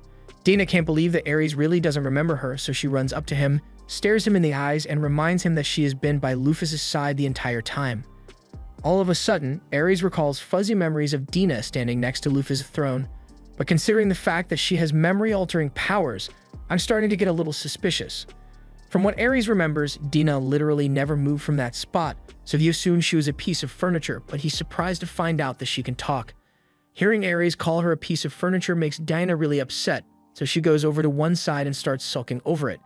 Dina can't believe that Ares really doesn't remember her, so she runs up to him, stares him in the eyes, and reminds him that she has been by Lufas' side the entire time. All of a sudden, Ares recalls fuzzy memories of Dina standing next to Lufas' throne, but considering the fact that she has memory-altering powers, I'm starting to get a little suspicious. From what Ares remembers, Dina literally never moved from that spot, so he assumed she was a piece of furniture, but he's surprised to find out that she can talk. Hearing Ares call her a piece of furniture makes Dina really upset, so she goes over to one side and starts sulking over it.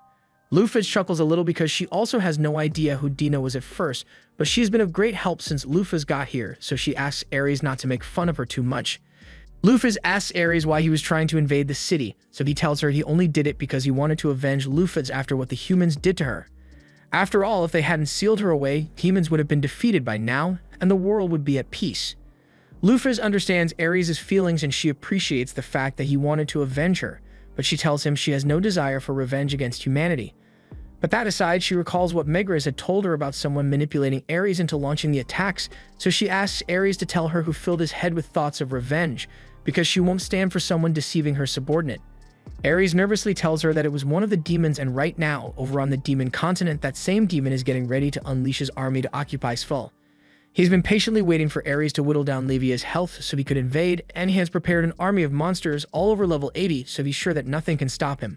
Lufas chuckles a little because she also has no idea who Dina was at first, but she's been of great help since Lufas got here, so she asks Ares not to make fun of her too much. Lufas asks Ares why he was trying to invade the city, so he tells her he only did it because he wanted to avenge Lufas after what the humans did to her. After all, if they hadn't sealed her away, humans would have been defeated by now, and the world would be at peace. Lufas understands Ares' feelings and she appreciates the fact that he wanted to avenge her, but she tells him she has no desire for revenge against humanity. But that aside, she recalls what Megares had told her about someone manipulating Ares into launching the attacks, so she asks Ares to tell her who filled his head with thoughts of revenge, because she won't stand for someone deceiving her subordinate. Ares nervously tells her that it was one of the demons, and right now, over on the demon continent, that same demon is getting ready to unleash his army to occupy Svel. He's been patiently waiting for Ares to whittle down Levia's health so he could invade, and he has prepared an army of monsters all over level 80 so he's sure that nothing can stop him.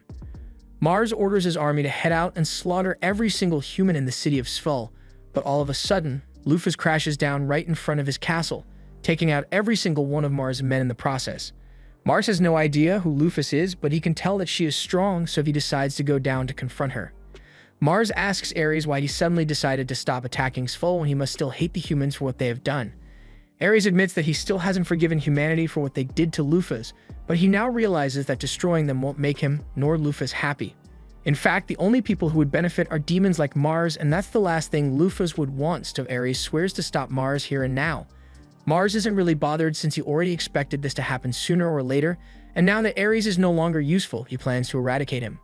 Mars orders his army to head out and slaughter every single human in the city of Svel, but all of a sudden, Lufas crashes down right in front of his castle, taking out every single one of Mars' men in the process. Mars has no idea who Lufas is, but he can tell that she is strong, so he decides to go down to confront her. Mars asks Ares why he suddenly decided to stop attacking Svel when he must still hate the humans for what they have done. Ares admits that he still hasn't forgiven humanity for what they did to Lufas, but he now realizes that destroying them won't make him nor Lufas happy. In fact, the only people who would benefit are demons like Mars, and that's the last thing Lufas would want, so Ares swears to stop Mars here and now. Mars isn't really bothered since he already expected this to happen sooner or later, and now that Ares is no longer useful, he plans to eradicate him.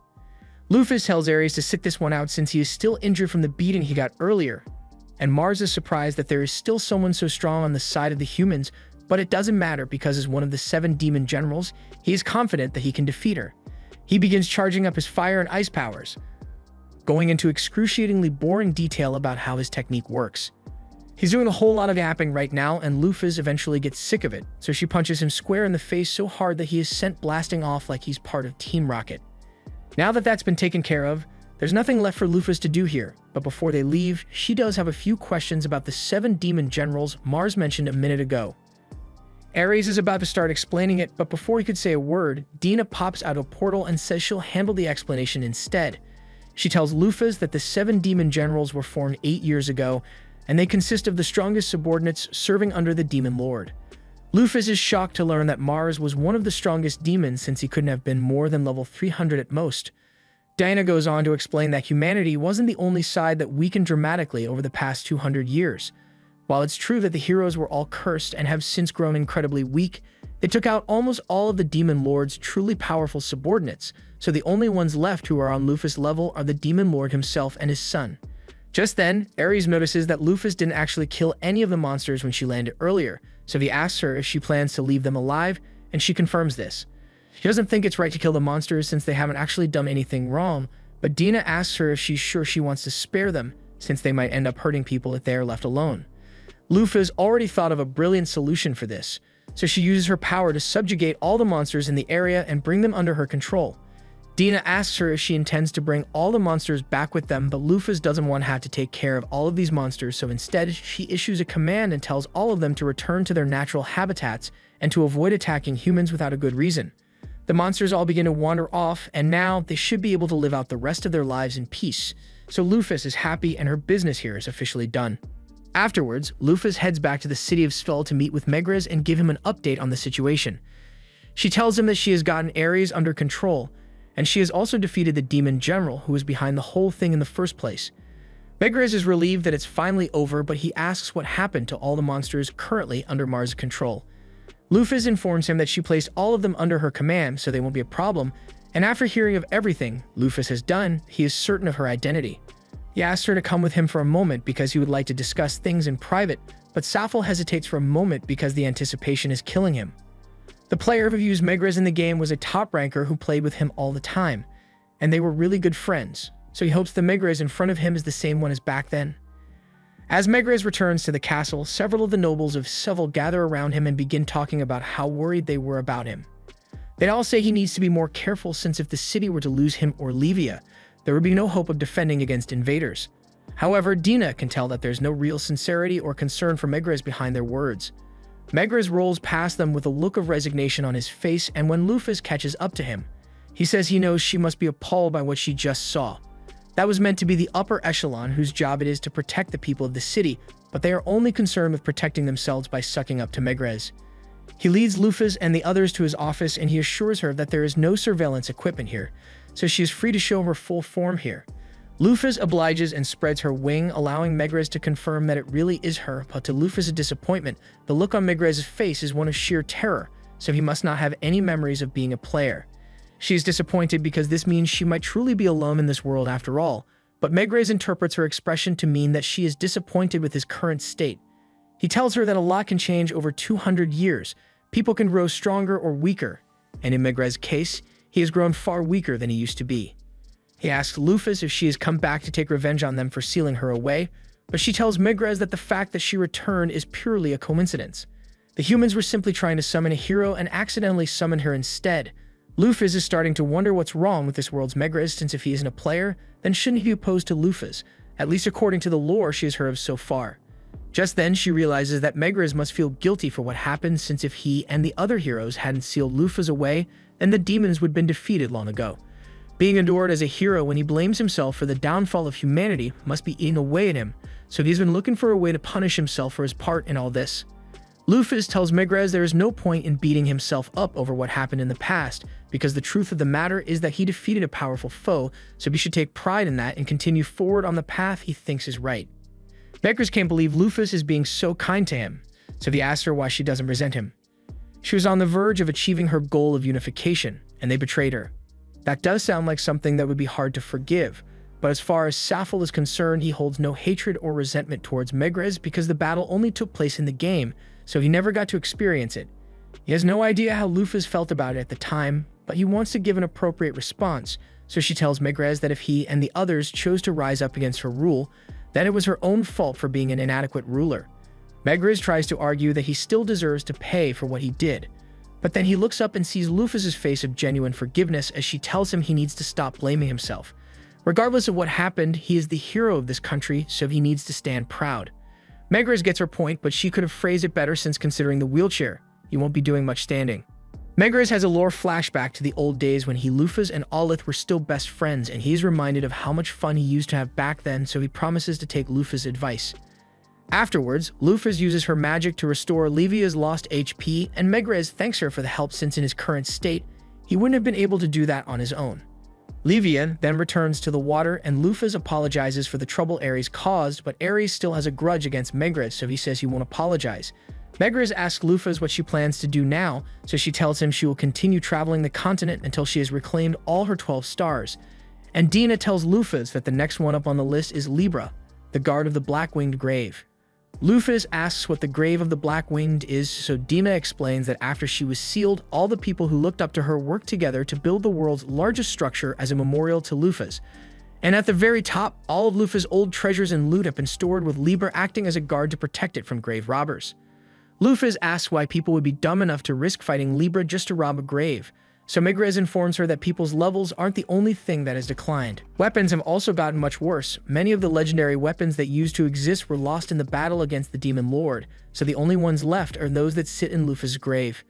Lufas tells Ares to sit this one out since he is still injured from the beating he got earlier, and Mars is surprised that there is still someone so strong on the side of the humans, but it doesn't matter because as one of the 7 demon generals, he is confident that he can defeat her. He begins charging up his fire and ice powers, going into excruciatingly boring detail about how his technique works. He's doing a whole lot of yapping right now, and Lufas eventually gets sick of it, so she punches him square in the face so hard that he is sent blasting off like he's part of Team Rocket. Now that that's been taken care of, there's nothing left for Lufas to do here, but before they leave, she does have a few questions about the 7 demon generals Mars mentioned a minute ago. Ares is about to start explaining it, but before he could say a word, Dina pops out a portal and says she'll handle the explanation instead. She tells Lufas that the 7 demon generals were formed 8 years ago, and they consist of the strongest subordinates serving under the demon lord. Lufas is shocked to learn that Mars was one of the strongest demons since he couldn't have been more than level 300 at most. Dina goes on to explain that humanity wasn't the only side that weakened dramatically over the past 200 years. While it's true that the heroes were all cursed and have since grown incredibly weak, they took out almost all of the demon lord's truly powerful subordinates, so the only ones left who are on Lufas' level are the demon lord himself and his son. Just then, Ares notices that Lufas didn't actually kill any of the monsters when she landed earlier, so he asks her if she plans to leave them alive, and she confirms this. She doesn't think it's right to kill the monsters since they haven't actually done anything wrong, but Dina asks her if she's sure she wants to spare them, since they might end up hurting people if they are left alone. Lufas already thought of a brilliant solution for this, so she uses her power to subjugate all the monsters in the area and bring them under her control. Dina asks her if she intends to bring all the monsters back with them, but Lufas doesn't want to have to take care of all of these monsters, so instead she issues a command and tells all of them to return to their natural habitats and to avoid attacking humans without a good reason. The monsters all begin to wander off, and now they should be able to live out the rest of their lives in peace. So Lufas is happy and her business here is officially done. Afterwards, Lufas heads back to the city of Svel to meet with Megrez and give him an update on the situation. She tells him that she has gotten Ares under control, and she has also defeated the demon general who was behind the whole thing in the first place. Megrez is relieved that it's finally over, but he asks what happened to all the monsters currently under Mars' control. Lufas informs him that she placed all of them under her command, so they won't be a problem, and after hearing of everything Lufas has done, he is certain of her identity. He asks her to come with him for a moment because he would like to discuss things in private, but Maphaahl hesitates for a moment because the anticipation is killing him. The player who used Megrez in the game was a top ranker who played with him all the time, and they were really good friends, so he hopes the Megrez in front of him is the same one as back then. As Megrez returns to the castle, several of the nobles of Svel gather around him and begin talking about how worried they were about him. They all say he needs to be more careful since if the city were to lose him or Livia, there would be no hope of defending against invaders. However, Dina can tell that there's no real sincerity or concern for Megrez behind their words. Megrez rolls past them with a look of resignation on his face, and when Lufas catches up to him, he says he knows she must be appalled by what she just saw. That was meant to be the upper echelon whose job it is to protect the people of the city, but they are only concerned with protecting themselves by sucking up to Megrez. He leads Lufas and the others to his office, and he assures her that there is no surveillance equipment here, so she is free to show her full form here. Lufas obliges and spreads her wing, allowing Megrez to confirm that it really is her, but to Lufas' disappointment, the look on Megrez's face is one of sheer terror, so he must not have any memories of being a player. She is disappointed because this means she might truly be alone in this world after all, but Megrez interprets her expression to mean that she is disappointed with his current state. He tells her that a lot can change over 200 years. People can grow stronger or weaker, and in Megrez's case, he has grown far weaker than he used to be. He asks Lufas if she has come back to take revenge on them for sealing her away, but she tells Megrez that the fact that she returned is purely a coincidence. The humans were simply trying to summon a hero and accidentally summoned her instead. Lufas is starting to wonder what's wrong with this world's Megrez, since if he isn't a player, then shouldn't he be opposed to Lufas, at least according to the lore she has heard of so far. Just then, she realizes that Megrez must feel guilty for what happened, since if he and the other heroes hadn't sealed Lufas away, then the demons would have been defeated long ago. Being adored as a hero when he blames himself for the downfall of humanity must be eating away at him, so he's been looking for a way to punish himself for his part in all this. Lufas tells Megrez there is no point in beating himself up over what happened in the past, because the truth of the matter is that he defeated a powerful foe, so he should take pride in that and continue forward on the path he thinks is right. Megrez can't believe Lufas is being so kind to him, so he asks her why she doesn't resent him. She was on the verge of achieving her goal of unification, and they betrayed her. That does sound like something that would be hard to forgive, but as far as Maphaahl is concerned, he holds no hatred or resentment towards Megrez because the battle only took place in the game, so he never got to experience it. He has no idea how Lufas felt about it at the time, but he wants to give an appropriate response, so she tells Megrez that if he and the others chose to rise up against her rule, then it was her own fault for being an inadequate ruler. Megrez tries to argue that he still deserves to pay for what he did, but then he looks up and sees Lufas' face of genuine forgiveness as she tells him he needs to stop blaming himself. Regardless of what happened, he is the hero of this country, so he needs to stand proud. Megrez gets her point, but she could have phrased it better since considering the wheelchair, he won't be doing much standing. Megrez has a lore flashback to the old days when Lufas and Alith were still best friends, and he's reminded of how much fun he used to have back then, so he promises to take Lufas' advice. Afterwards, Lufas uses her magic to restore Livia's lost HP, and Megrez thanks her for the help since in his current state, he wouldn't have been able to do that on his own. Livia then returns to the water, and Lufas apologizes for the trouble Ares caused, but Ares still has a grudge against Megrez, so he says he won't apologize. Megrez asks Lufas what she plans to do now, so she tells him she will continue traveling the continent until she has reclaimed all her 12 stars. And Dina tells Lufas that the next one up on the list is Libra, the guard of the Black-Winged Grave. Lufas asks what the Grave of the Black-Winged is, so Dina explains that after she was sealed, all the people who looked up to her worked together to build the world's largest structure as a memorial to Lufas. And at the very top, all of Lufas' old treasures and loot have been stored, with Libra acting as a guard to protect it from grave robbers. Lufas asks why people would be dumb enough to risk fighting Libra just to rob a grave, So Megrez informs her that people's levels aren't the only thing that has declined. Weapons have also gotten much worse. Many of the legendary weapons that used to exist were lost in the battle against the Demon Lord, so the only ones left are those that sit in Lufas' grave.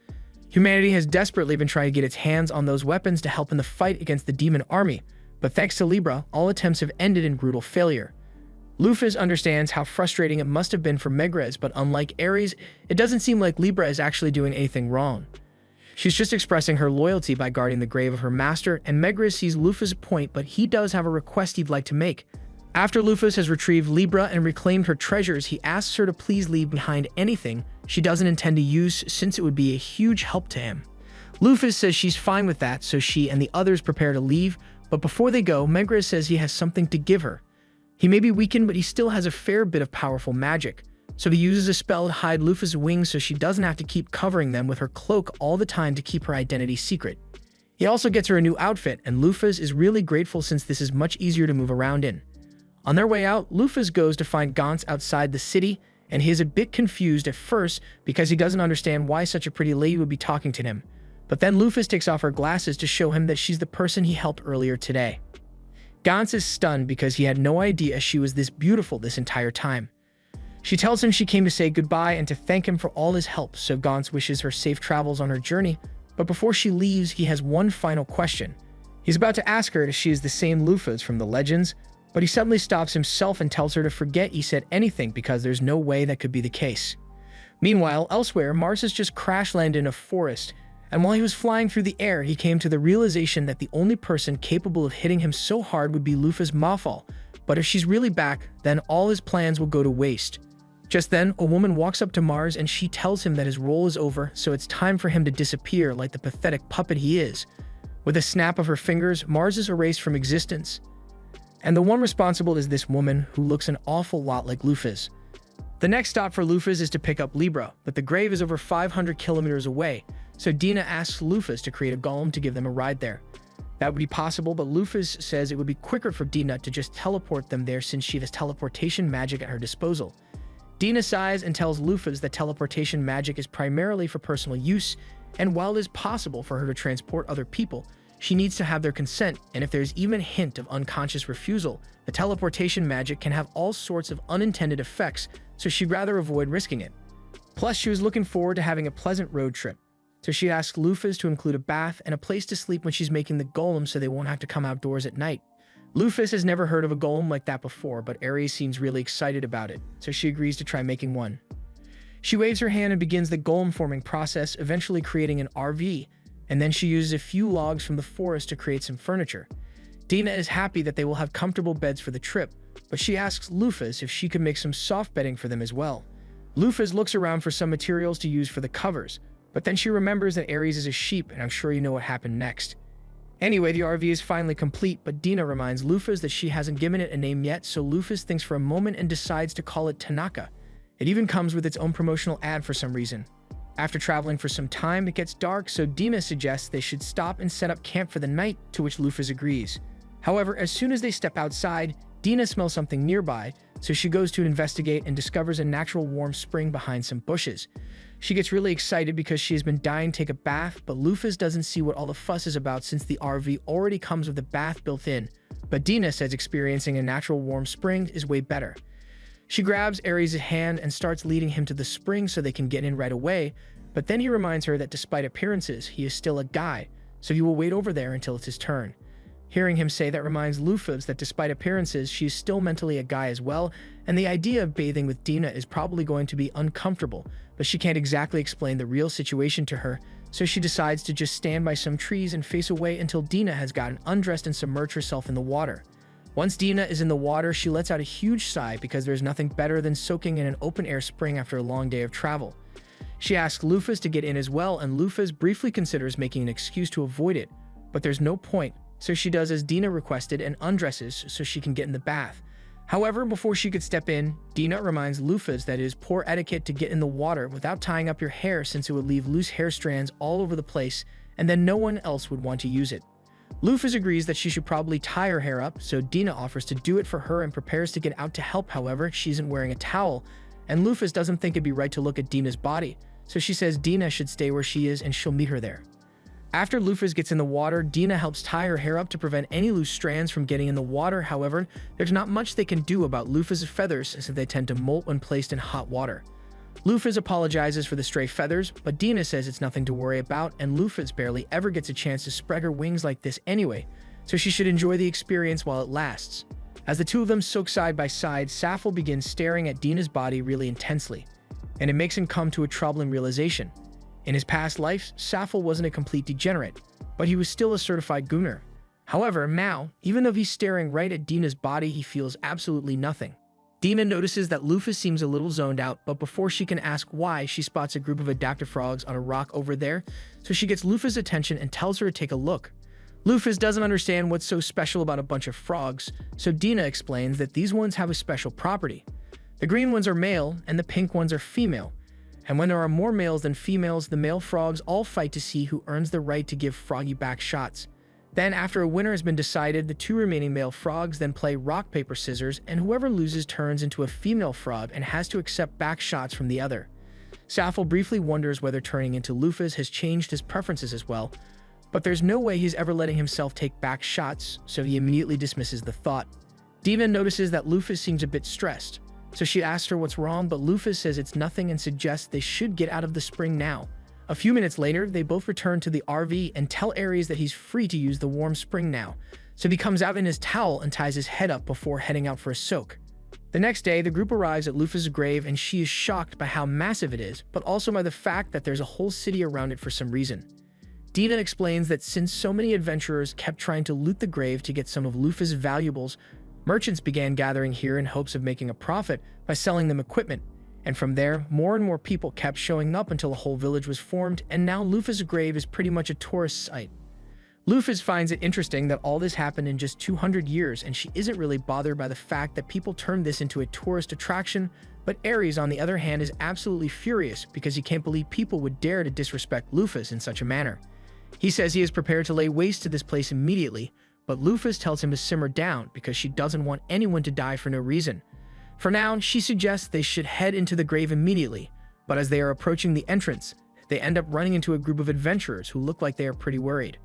Humanity has desperately been trying to get its hands on those weapons to help in the fight against the demon army, but thanks to Libra, all attempts have ended in brutal failure. Lufas understands how frustrating it must have been for Megrez, but unlike Ares, it doesn't seem like Libra is actually doing anything wrong. She's just expressing her loyalty by guarding the grave of her master, and Megrez sees Lufas' point, but he does have a request he'd like to make. After Lufas has retrieved Libra and reclaimed her treasures, he asks her to please leave behind anything she doesn't intend to use, since it would be a huge help to him. Lufas says she's fine with that, so she and the others prepare to leave, but before they go, Megrez says he has something to give her. He may be weakened, but he still has a fair bit of powerful magic, so he uses a spell to hide Lufas' wings so she doesn't have to keep covering them with her cloak all the time to keep her identity secret. He also gets her a new outfit, and Lufas is really grateful since this is much easier to move around in. On their way out, Lufas goes to find Gauntz outside the city, and he is a bit confused at first because he doesn't understand why such a pretty lady would be talking to him. But then Lufas takes off her glasses to show him that she's the person he helped earlier today. Gauntz is stunned because he had no idea she was this beautiful this entire time. She tells him she came to say goodbye and to thank him for all his help, so Gauntz wishes her safe travels on her journey, but before she leaves, he has one final question. He's about to ask her if she is the same Lufas from the legends, but he suddenly stops himself and tells her to forget he said anything because there's no way that could be the case. Meanwhile, elsewhere, Mars has just crash-landed in a forest, and while he was flying through the air, he came to the realization that the only person capable of hitting him so hard would be Lufas Maphaahl, but if she's really back, then all his plans will go to waste. Just then, a woman walks up to Mars and she tells him that his role is over, so it's time for him to disappear like the pathetic puppet he is. With a snap of her fingers, Mars is erased from existence. And the one responsible is this woman, who looks an awful lot like Lufas. The next stop for Lufas is to pick up Libra, but the grave is over 500 kilometers away, so Dina asks Lufas to create a golem to give them a ride there. That would be possible, but Lufas says it would be quicker for Dina to just teleport them there since she has teleportation magic at her disposal. Dina sighs and tells Lufas that teleportation magic is primarily for personal use, and while it is possible for her to transport other people, she needs to have their consent, and if there's even a hint of unconscious refusal, the teleportation magic can have all sorts of unintended effects, so she'd rather avoid risking it. Plus, she was looking forward to having a pleasant road trip, so she asks Lufas to include a bath and a place to sleep when she's making the golem so they won't have to come outdoors at night. Lufas has never heard of a golem like that before, but Ares seems really excited about it, so she agrees to try making one. She waves her hand and begins the golem forming process, eventually creating an RV, and then she uses a few logs from the forest to create some furniture. Dina is happy that they will have comfortable beds for the trip, but she asks Lufas if she could make some soft bedding for them as well. Lufas looks around for some materials to use for the covers, but then she remembers that Ares is a sheep, and I'm sure you know what happened next. Anyway, the RV is finally complete, but Dina reminds Lufas that she hasn't given it a name yet, so Lufas thinks for a moment and decides to call it Tanaka. It even comes with its own promotional ad for some reason. After traveling for some time, it gets dark, so Dina suggests they should stop and set up camp for the night, to which Lufas agrees. However, as soon as they step outside, Dina smells something nearby, so she goes to investigate and discovers a natural warm spring behind some bushes. She gets really excited because she has been dying to take a bath, but Lufas doesn't see what all the fuss is about since the RV already comes with a bath built in, but Dina says experiencing a natural warm spring is way better. She grabs Ares' hand and starts leading him to the spring so they can get in right away, but then he reminds her that despite appearances, he is still a guy, so he will wait over there until it's his turn. Hearing him say that reminds Lufas that despite appearances, she is still mentally a guy as well, and the idea of bathing with Dina is probably going to be uncomfortable, but she can't exactly explain the real situation to her, so she decides to just stand by some trees and face away until Dina has gotten undressed and submerged herself in the water. Once Dina is in the water, she lets out a huge sigh because there's nothing better than soaking in an open-air spring after a long day of travel. She asks Lufas to get in as well, and Lufas briefly considers making an excuse to avoid it, but there's no point, so she does as Dina requested and undresses so she can get in the bath. However, before she could step in, Dina reminds Lufas that it is poor etiquette to get in the water without tying up your hair since it would leave loose hair strands all over the place, and then no one else would want to use it. Lufas agrees that she should probably tie her hair up, so Dina offers to do it for her and prepares to get out to help. However, she isn't wearing a towel, and Lufas doesn't think it'd be right to look at Dina's body, so she says Dina should stay where she is and she'll meet her there. After Lufas gets in the water, Dina helps tie her hair up to prevent any loose strands from getting in the water. However, there's not much they can do about Lufas' feathers since they tend to molt when placed in hot water. Lufas apologizes for the stray feathers, but Dina says it's nothing to worry about, and Lufas barely ever gets a chance to spread her wings like this anyway, so she should enjoy the experience while it lasts. As the two of them soak side by side, Maphaahl begins staring at Dina's body really intensely, and it makes him come to a troubling realization. In his past life, Maphaahl wasn't a complete degenerate, but he was still a certified gooner. However, now, even though he's staring right at Dina's body, he feels absolutely nothing. Dina notices that Lufas seems a little zoned out, but before she can ask why, she spots a group of adaptive frogs on a rock over there, so she gets Lufas' attention and tells her to take a look. Lufas doesn't understand what's so special about a bunch of frogs, so Dina explains that these ones have a special property. The green ones are male, and the pink ones are female. And when there are more males than females, the male frogs all fight to see who earns the right to give froggy back shots. Then, after a winner has been decided, the two remaining male frogs then play rock, paper, scissors, and whoever loses turns into a female frog and has to accept back shots from the other. Maphaahl briefly wonders whether turning into Lufas has changed his preferences as well, but there's no way he's ever letting himself take back shots, so he immediately dismisses the thought. Dina notices that Lufas seems a bit stressed, so she asks her what's wrong, but Lufas says it's nothing and suggests they should get out of the spring now. A few minutes later, they both return to the RV and tell Aries that he's free to use the warm spring now, so he comes out in his towel and ties his head up before heading out for a soak. The next day, the group arrives at Lufas' grave and she is shocked by how massive it is, but also by the fact that there's a whole city around it for some reason. Dina explains that since so many adventurers kept trying to loot the grave to get some of Lufas' valuables, merchants began gathering here in hopes of making a profit by selling them equipment. And from there, more and more people kept showing up until a whole village was formed, and now Lufas' grave is pretty much a tourist site. Lufas finds it interesting that all this happened in just 200 years, and she isn't really bothered by the fact that people turned this into a tourist attraction, but Aries, on the other hand, is absolutely furious because he can't believe people would dare to disrespect Lufas in such a manner. He says he is prepared to lay waste to this place immediately, but Lufas tells him to simmer down because she doesn't want anyone to die for no reason. For now, she suggests they should head into the grave immediately, but as they are approaching the entrance, they end up running into a group of adventurers who look like they are pretty worried.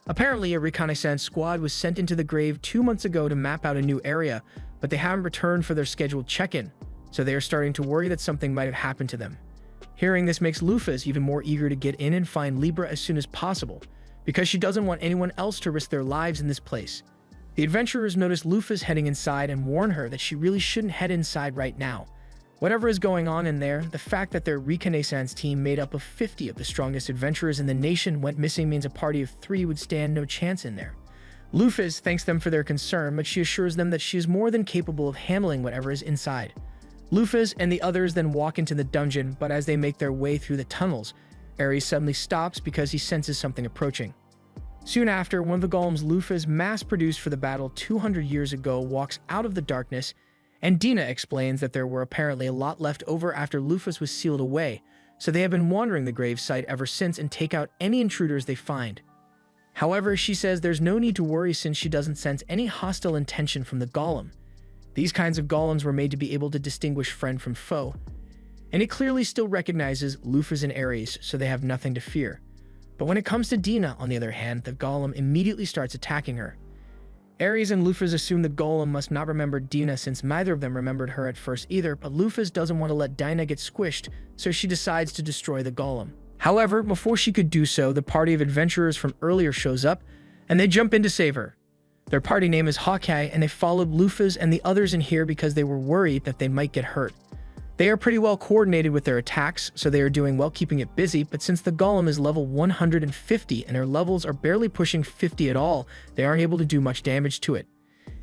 Apparently, a reconnaissance squad was sent into the grave 2 months ago to map out a new area, but they haven't returned for their scheduled check-in, so they are starting to worry that something might have happened to them. Hearing this makes Lufas even more eager to get in and find Libra as soon as possible, because she doesn't want anyone else to risk their lives in this place. The adventurers notice Lufas heading inside and warn her that she really shouldn't head inside right now. Whatever is going on in there, the fact that their reconnaissance team made up of 50 of the strongest adventurers in the nation went missing means a party of 3 would stand no chance in there. Lufas thanks them for their concern, but she assures them that she is more than capable of handling whatever is inside. Lufas and the others then walk into the dungeon, but as they make their way through the tunnels, Aries suddenly stops because he senses something approaching. Soon after, one of the golems Lufas mass-produced for the battle 200 years ago walks out of the darkness, and Dina explains that there were apparently a lot left over after Lufas was sealed away, so they have been wandering the grave site ever since and take out any intruders they find. However, she says there's no need to worry since she doesn't sense any hostile intention from the golem. These kinds of golems were made to be able to distinguish friend from foe, and it clearly still recognizes Lufas and Aries, so they have nothing to fear. But when it comes to Dina, on the other hand, the golem immediately starts attacking her. Aries and Lufas assume the golem must not remember Dina since neither of them remembered her at first either, but Lufas doesn't want to let Dina get squished, so she decides to destroy the golem. However, before she could do so, the party of adventurers from earlier shows up, and they jump in to save her. Their party name is Hawkeye, and they followed Lufas and the others in here because they were worried that they might get hurt. They are pretty well coordinated with their attacks, so they are doing well keeping it busy, but since the golem is level 150 and their levels are barely pushing 50 at all, they aren't able to do much damage to it.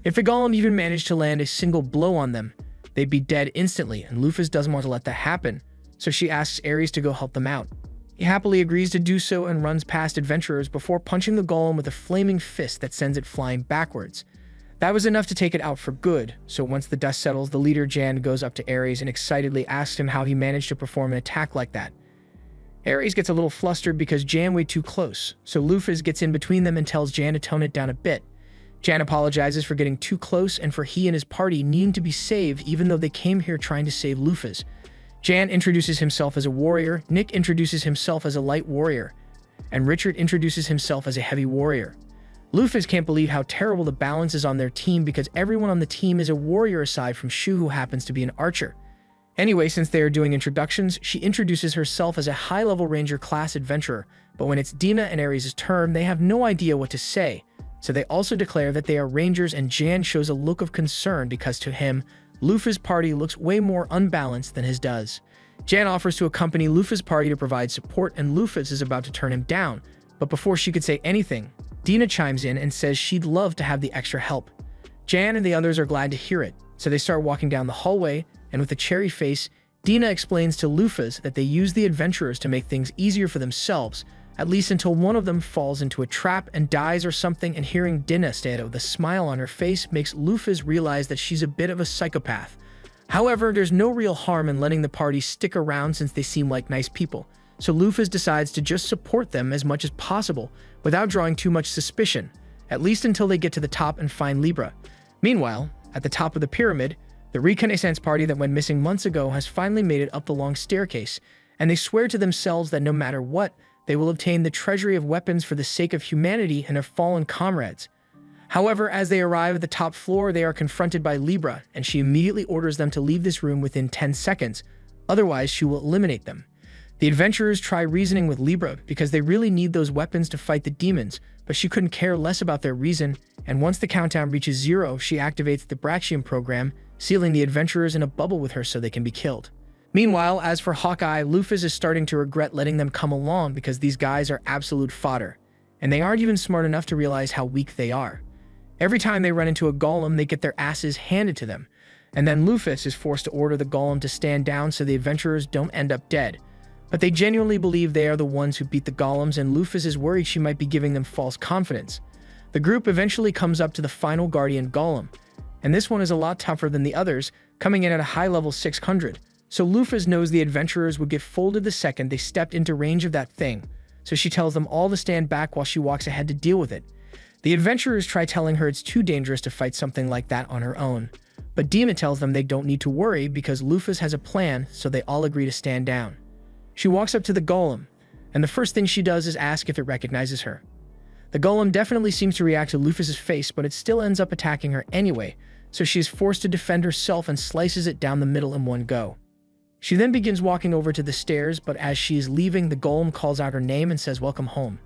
If the golem even managed to land a single blow on them, they'd be dead instantly, and Lufas doesn't want to let that happen, so she asks Aries to go help them out. He happily agrees to do so and runs past adventurers before punching the golem with a flaming fist that sends it flying backwards. That was enough to take it out for good, so once the dust settles, the leader Jan goes up to Aries and excitedly asks him how he managed to perform an attack like that. Aries gets a little flustered because Jan way too close, so Lufas gets in between them and tells Jan to tone it down a bit. Jan apologizes for getting too close and for he and his party needing to be saved even though they came here trying to save Lufas. Jan introduces himself as a warrior, Nick introduces himself as a light warrior, and Richard introduces himself as a heavy warrior. Lufas can't believe how terrible the balance is on their team because everyone on the team is a warrior aside from Shu, who happens to be an archer. Anyway, since they are doing introductions, she introduces herself as a high-level ranger class adventurer, but when it's Dina and Ares' turn, they have no idea what to say, so they also declare that they are rangers, and Jan shows a look of concern because to him, Lufas' party looks way more unbalanced than his does. Jan offers to accompany Lufas' party to provide support, and Lufas is about to turn him down, but before she could say anything, Dina chimes in and says she'd love to have the extra help. Jan and the others are glad to hear it, so they start walking down the hallway, and with a cherry face, Dina explains to Lufas that they use the adventurers to make things easier for themselves, at least until one of them falls into a trap and dies or something, and hearing Dina say it with a smile on her face makes Lufas realize that she's a bit of a psychopath. However, there's no real harm in letting the party stick around since they seem like nice people, so Lufas decides to just support them as much as possible without drawing too much suspicion, at least until they get to the top and find Libra. Meanwhile, at the top of the pyramid, the Reconnaissance party that went missing months ago has finally made it up the long staircase, and they swear to themselves that no matter what, they will obtain the treasury of weapons for the sake of humanity and their fallen comrades. However, as they arrive at the top floor, they are confronted by Libra, and she immediately orders them to leave this room within 10 seconds, otherwise she will eliminate them. The adventurers try reasoning with Libra because they really need those weapons to fight the demons, but she couldn't care less about their reason, and once the countdown reaches 0, she activates the Brachium program, sealing the adventurers in a bubble with her so they can be killed. Meanwhile, as for Hawkeye, Lufas is starting to regret letting them come along because these guys are absolute fodder, and they aren't even smart enough to realize how weak they are. Every time they run into a golem, they get their asses handed to them, and then Lufas is forced to order the golem to stand down so the adventurers don't end up dead. But they genuinely believe they are the ones who beat the golems, and Lufas is worried she might be giving them false confidence. The group eventually comes up to the final Guardian Golem, and this one is a lot tougher than the others, coming in at a high level 600, so Lufas knows the adventurers would get folded the second they stepped into range of that thing, so she tells them all to stand back while she walks ahead to deal with it. The adventurers try telling her it's too dangerous to fight something like that on her own, but Dina tells them they don't need to worry because Lufas has a plan, so they all agree to stand down. She walks up to the golem, and the first thing she does is ask if it recognizes her. The golem definitely seems to react to Lufas' face, but it still ends up attacking her anyway, so she is forced to defend herself and slices it down the middle in one go. She then begins walking over to the stairs, but as she is leaving, the golem calls out her name and says welcome home.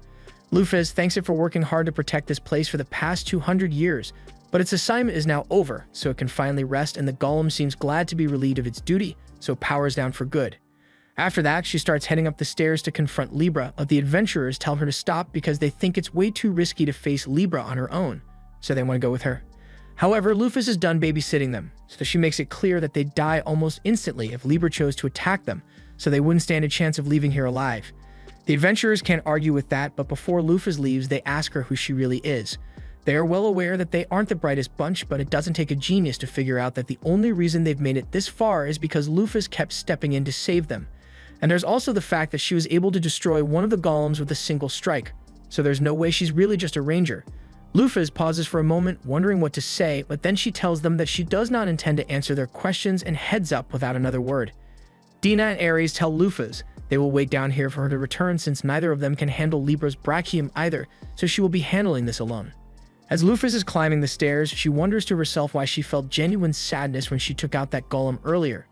Lufas thanks it for working hard to protect this place for the past 200 years, but its assignment is now over, so it can finally rest, and the golem seems glad to be relieved of its duty, so it powers down for good. After that, she starts heading up the stairs to confront Libra, but the adventurers tell her to stop because they think it's way too risky to face Libra on her own, so they want to go with her. However, Lufas is done babysitting them, so she makes it clear that they'd die almost instantly if Libra chose to attack them, so they wouldn't stand a chance of leaving here alive. The adventurers can't argue with that, but before Lufas leaves, they ask her who she really is. They are well aware that they aren't the brightest bunch, but it doesn't take a genius to figure out that the only reason they've made it this far is because Lufas kept stepping in to save them. And there's also the fact that she was able to destroy one of the golems with a single strike, so there's no way she's really just a ranger. Lufas pauses for a moment, wondering what to say, but then she tells them that she does not intend to answer their questions and heads up without another word. Dina and Ares tell Lufas they will wait down here for her to return since neither of them can handle Libra's Brachium either, so she will be handling this alone. As Lufas is climbing the stairs, she wonders to herself why she felt genuine sadness when she took out that golem earlier.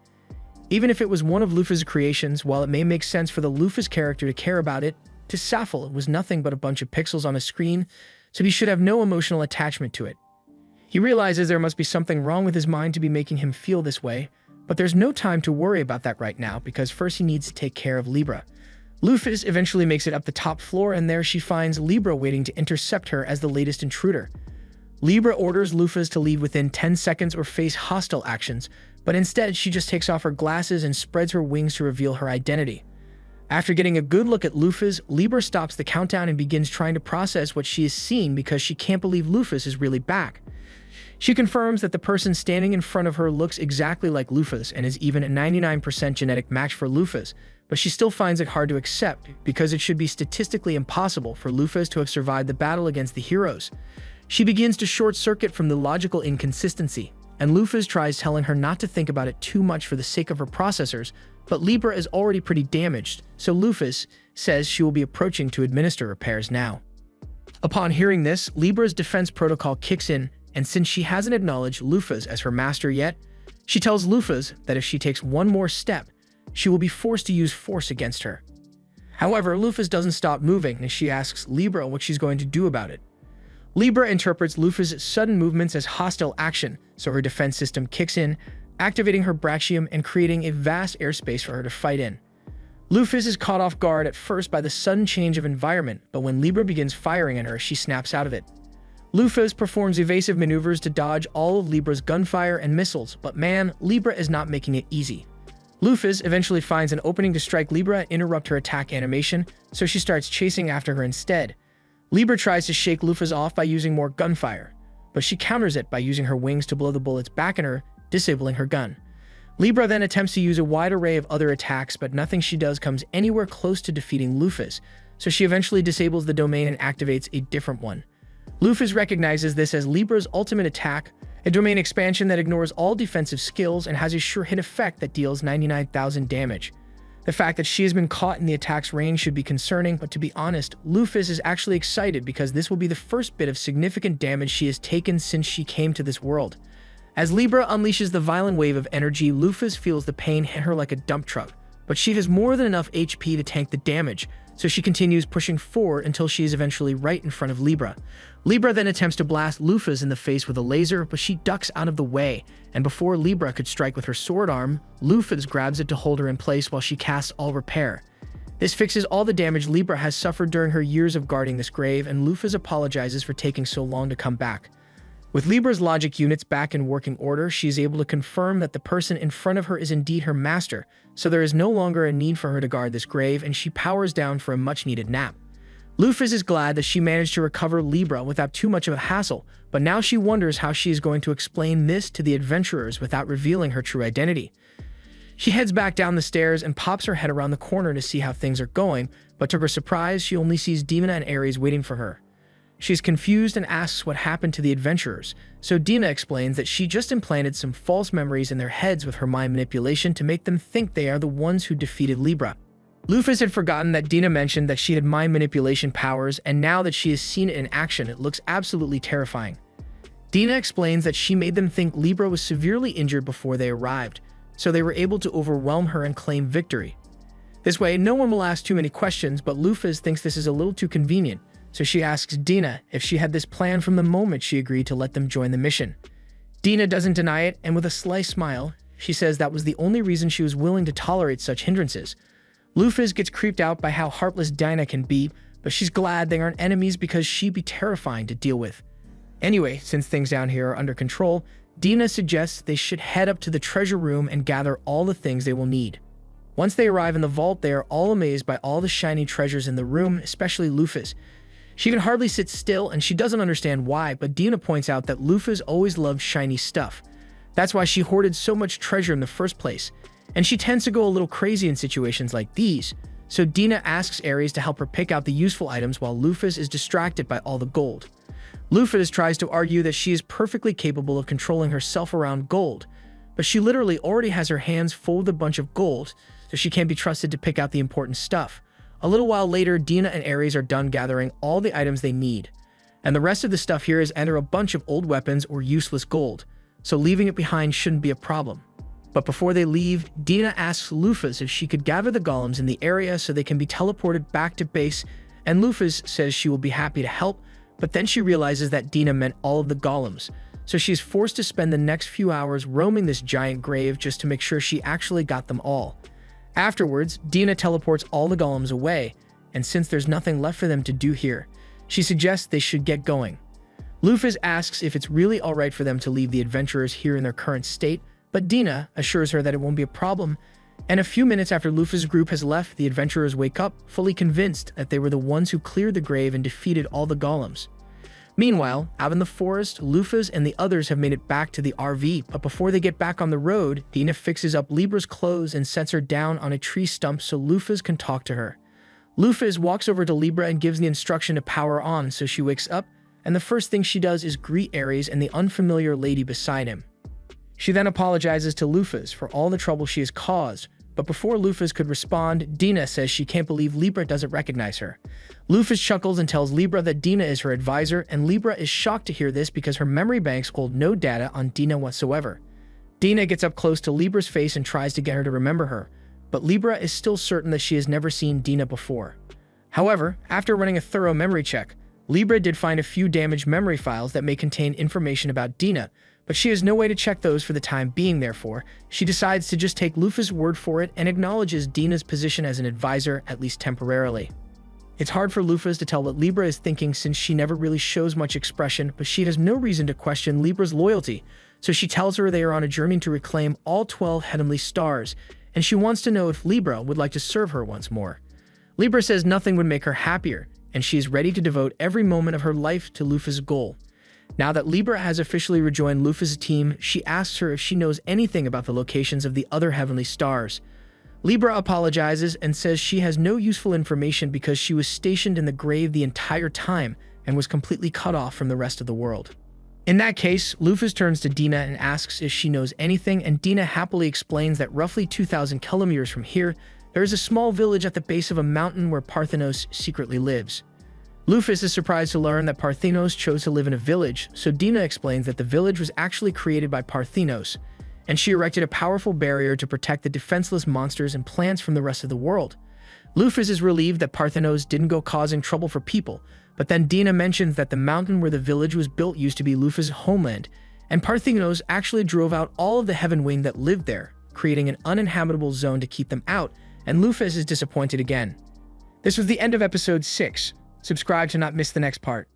Even if it was one of Lufas' creations, while it may make sense for the Lufas character to care about it, to Maphaahl it was nothing but a bunch of pixels on a screen, so he should have no emotional attachment to it. He realizes there must be something wrong with his mind to be making him feel this way, but there's no time to worry about that right now because first he needs to take care of Libra. Lufas eventually makes it up the top floor, and there she finds Libra waiting to intercept her as the latest intruder. Libra orders Lufas to leave within 10 seconds or face hostile actions, but instead she just takes off her glasses and spreads her wings to reveal her identity. After getting a good look at Lufas, Libra stops the countdown and begins trying to process what she is seeing because she can't believe Lufas is really back. She confirms that the person standing in front of her looks exactly like Lufas and is even a 99% genetic match for Lufas, but she still finds it hard to accept because it should be statistically impossible for Lufas to have survived the battle against the heroes. She begins to short-circuit from the logical inconsistency, and Lufas tries telling her not to think about it too much for the sake of her processors, but Libra is already pretty damaged, so Lufas says she will be approaching to administer repairs now. Upon hearing this, Libra's defense protocol kicks in, and since she hasn't acknowledged Lufas as her master yet, she tells Lufas that if she takes one more step, she will be forced to use force against her. However, Lufas doesn't stop moving as she asks Libra what she's going to do about it. Libra interprets Lufas' sudden movements as hostile action, so her defense system kicks in, activating her brachium and creating a vast airspace for her to fight in. Lufas is caught off guard at first by the sudden change of environment, but when Libra begins firing at her, she snaps out of it. Lufas performs evasive maneuvers to dodge all of Libra's gunfire and missiles, but man, Libra is not making it easy. Lufas eventually finds an opening to strike Libra and interrupt her attack animation, so she starts chasing after her instead. Libra tries to shake Lufas off by using more gunfire, but she counters it by using her wings to blow the bullets back at her, disabling her gun. Libra then attempts to use a wide array of other attacks, but nothing she does comes anywhere close to defeating Lufas, so she eventually disables the domain and activates a different one. Lufas recognizes this as Libra's ultimate attack, a domain expansion that ignores all defensive skills and has a sure hit effect that deals 99,000 damage. The fact that she has been caught in the attack's range should be concerning, but to be honest, Lufas is actually excited because this will be the first bit of significant damage she has taken since she came to this world. As Libra unleashes the violent wave of energy, Lufas feels the pain hit her like a dump truck, but she has more than enough HP to tank the damage, so she continues pushing forward until she is eventually right in front of Libra. Libra then attempts to blast Lufas in the face with a laser, but she ducks out of the way, and before Libra could strike with her sword arm, Lufas grabs it to hold her in place while she casts all repair. This fixes all the damage Libra has suffered during her years of guarding this grave, and Lufas apologizes for taking so long to come back. With Libra's logic units back in working order, she is able to confirm that the person in front of her is indeed her master, so there is no longer a need for her to guard this grave, and she powers down for a much-needed nap. Lufas is glad that she managed to recover Libra without too much of a hassle, but now she wonders how she is going to explain this to the adventurers without revealing her true identity. She heads back down the stairs and pops her head around the corner to see how things are going, but to her surprise, she only sees Dina and Ares waiting for her. She's confused and asks what happened to the adventurers, so Dina explains that she just implanted some false memories in their heads with her mind manipulation to make them think they are the ones who defeated Libra. Lufas had forgotten that Dina mentioned that she had mind manipulation powers, and now that she has seen it in action, it looks absolutely terrifying. Dina explains that she made them think Libra was severely injured before they arrived, so they were able to overwhelm her and claim victory. This way, no one will ask too many questions, but Lufas thinks this is a little too convenient, so she asks Dina if she had this plan from the moment she agreed to let them join the mission. Dina doesn't deny it, and with a sly smile, she says that was the only reason she was willing to tolerate such hindrances. Lufas gets creeped out by how heartless Dina can be, but she's glad they aren't enemies because she'd be terrifying to deal with. Anyway, since things down here are under control, Dina suggests they should head up to the treasure room and gather all the things they will need. Once they arrive in the vault, they are all amazed by all the shiny treasures in the room, especially Lufas. She can hardly sit still, and she doesn't understand why, but Dina points out that Lufas always loved shiny stuff. That's why she hoarded so much treasure in the first place, and she tends to go a little crazy in situations like these, so Dina asks Ares to help her pick out the useful items while Lufas is distracted by all the gold. Lufas tries to argue that she is perfectly capable of controlling herself around gold, but she literally already has her hands full with a bunch of gold, so she can't be trusted to pick out the important stuff. A little while later, Dina and Ares are done gathering all the items they need, and the rest of the stuff here is either a bunch of old weapons or useless gold, so leaving it behind shouldn't be a problem. But before they leave, Dina asks Lufas if she could gather the golems in the area so they can be teleported back to base, and Lufas says she will be happy to help, but then she realizes that Dina meant all of the golems, so she is forced to spend the next few hours roaming this giant grave just to make sure she actually got them all. Afterwards, Dina teleports all the golems away, and since there's nothing left for them to do here, she suggests they should get going. Lufas asks if it's really alright for them to leave the adventurers here in their current state, but Dina assures her that it won't be a problem, and a few minutes after Lufas' group has left, the adventurers wake up, fully convinced that they were the ones who cleared the grave and defeated all the golems. Meanwhile, out in the forest, Lufas and the others have made it back to the RV, but before they get back on the road, Dina fixes up Libra's clothes and sets her down on a tree stump so Lufas can talk to her. Lufas walks over to Libra and gives the instruction to power on, so she wakes up, and the first thing she does is greet Ares and the unfamiliar lady beside him. She then apologizes to Lufas for all the trouble she has caused, but before Lufas could respond, Dina says she can't believe Libra doesn't recognize her. Lufas chuckles and tells Libra that Dina is her advisor, and Libra is shocked to hear this because her memory banks hold no data on Dina whatsoever. Dina gets up close to Libra's face and tries to get her to remember her, but Libra is still certain that she has never seen Dina before. However, after running a thorough memory check, Libra did find a few damaged memory files that may contain information about Dina, but she has no way to check those for the time being. Therefore, she decides to just take Lufas' word for it and acknowledges Dina's position as an advisor, at least temporarily. It's hard for Lufas to tell what Libra is thinking since she never really shows much expression, but she has no reason to question Libra's loyalty, so she tells her they are on a journey to reclaim all 12 heavenly stars, and she wants to know if Libra would like to serve her once more. Libra says nothing would make her happier, and she is ready to devote every moment of her life to Lufas' goal. Now that Libra has officially rejoined Lufas' team, she asks her if she knows anything about the locations of the other heavenly stars. Libra apologizes and says she has no useful information because she was stationed in the grave the entire time and was completely cut off from the rest of the world. In that case, Lufas turns to Dina and asks if she knows anything, and Dina happily explains that roughly 2,000 kilometers from here, there is a small village at the base of a mountain where Parthenos secretly lives. Lufas is surprised to learn that Parthenos chose to live in a village, so Dina explains that the village was actually created by Parthenos, and she erected a powerful barrier to protect the defenseless monsters and plants from the rest of the world. Lufas is relieved that Parthenos didn't go causing trouble for people, but then Dina mentions that the mountain where the village was built used to be Lufas' homeland, and Parthenos actually drove out all of the Heaven Wing that lived there, creating an uninhabitable zone to keep them out, and Lufas is disappointed again. This was the end of episode 6. Subscribe to not miss the next part.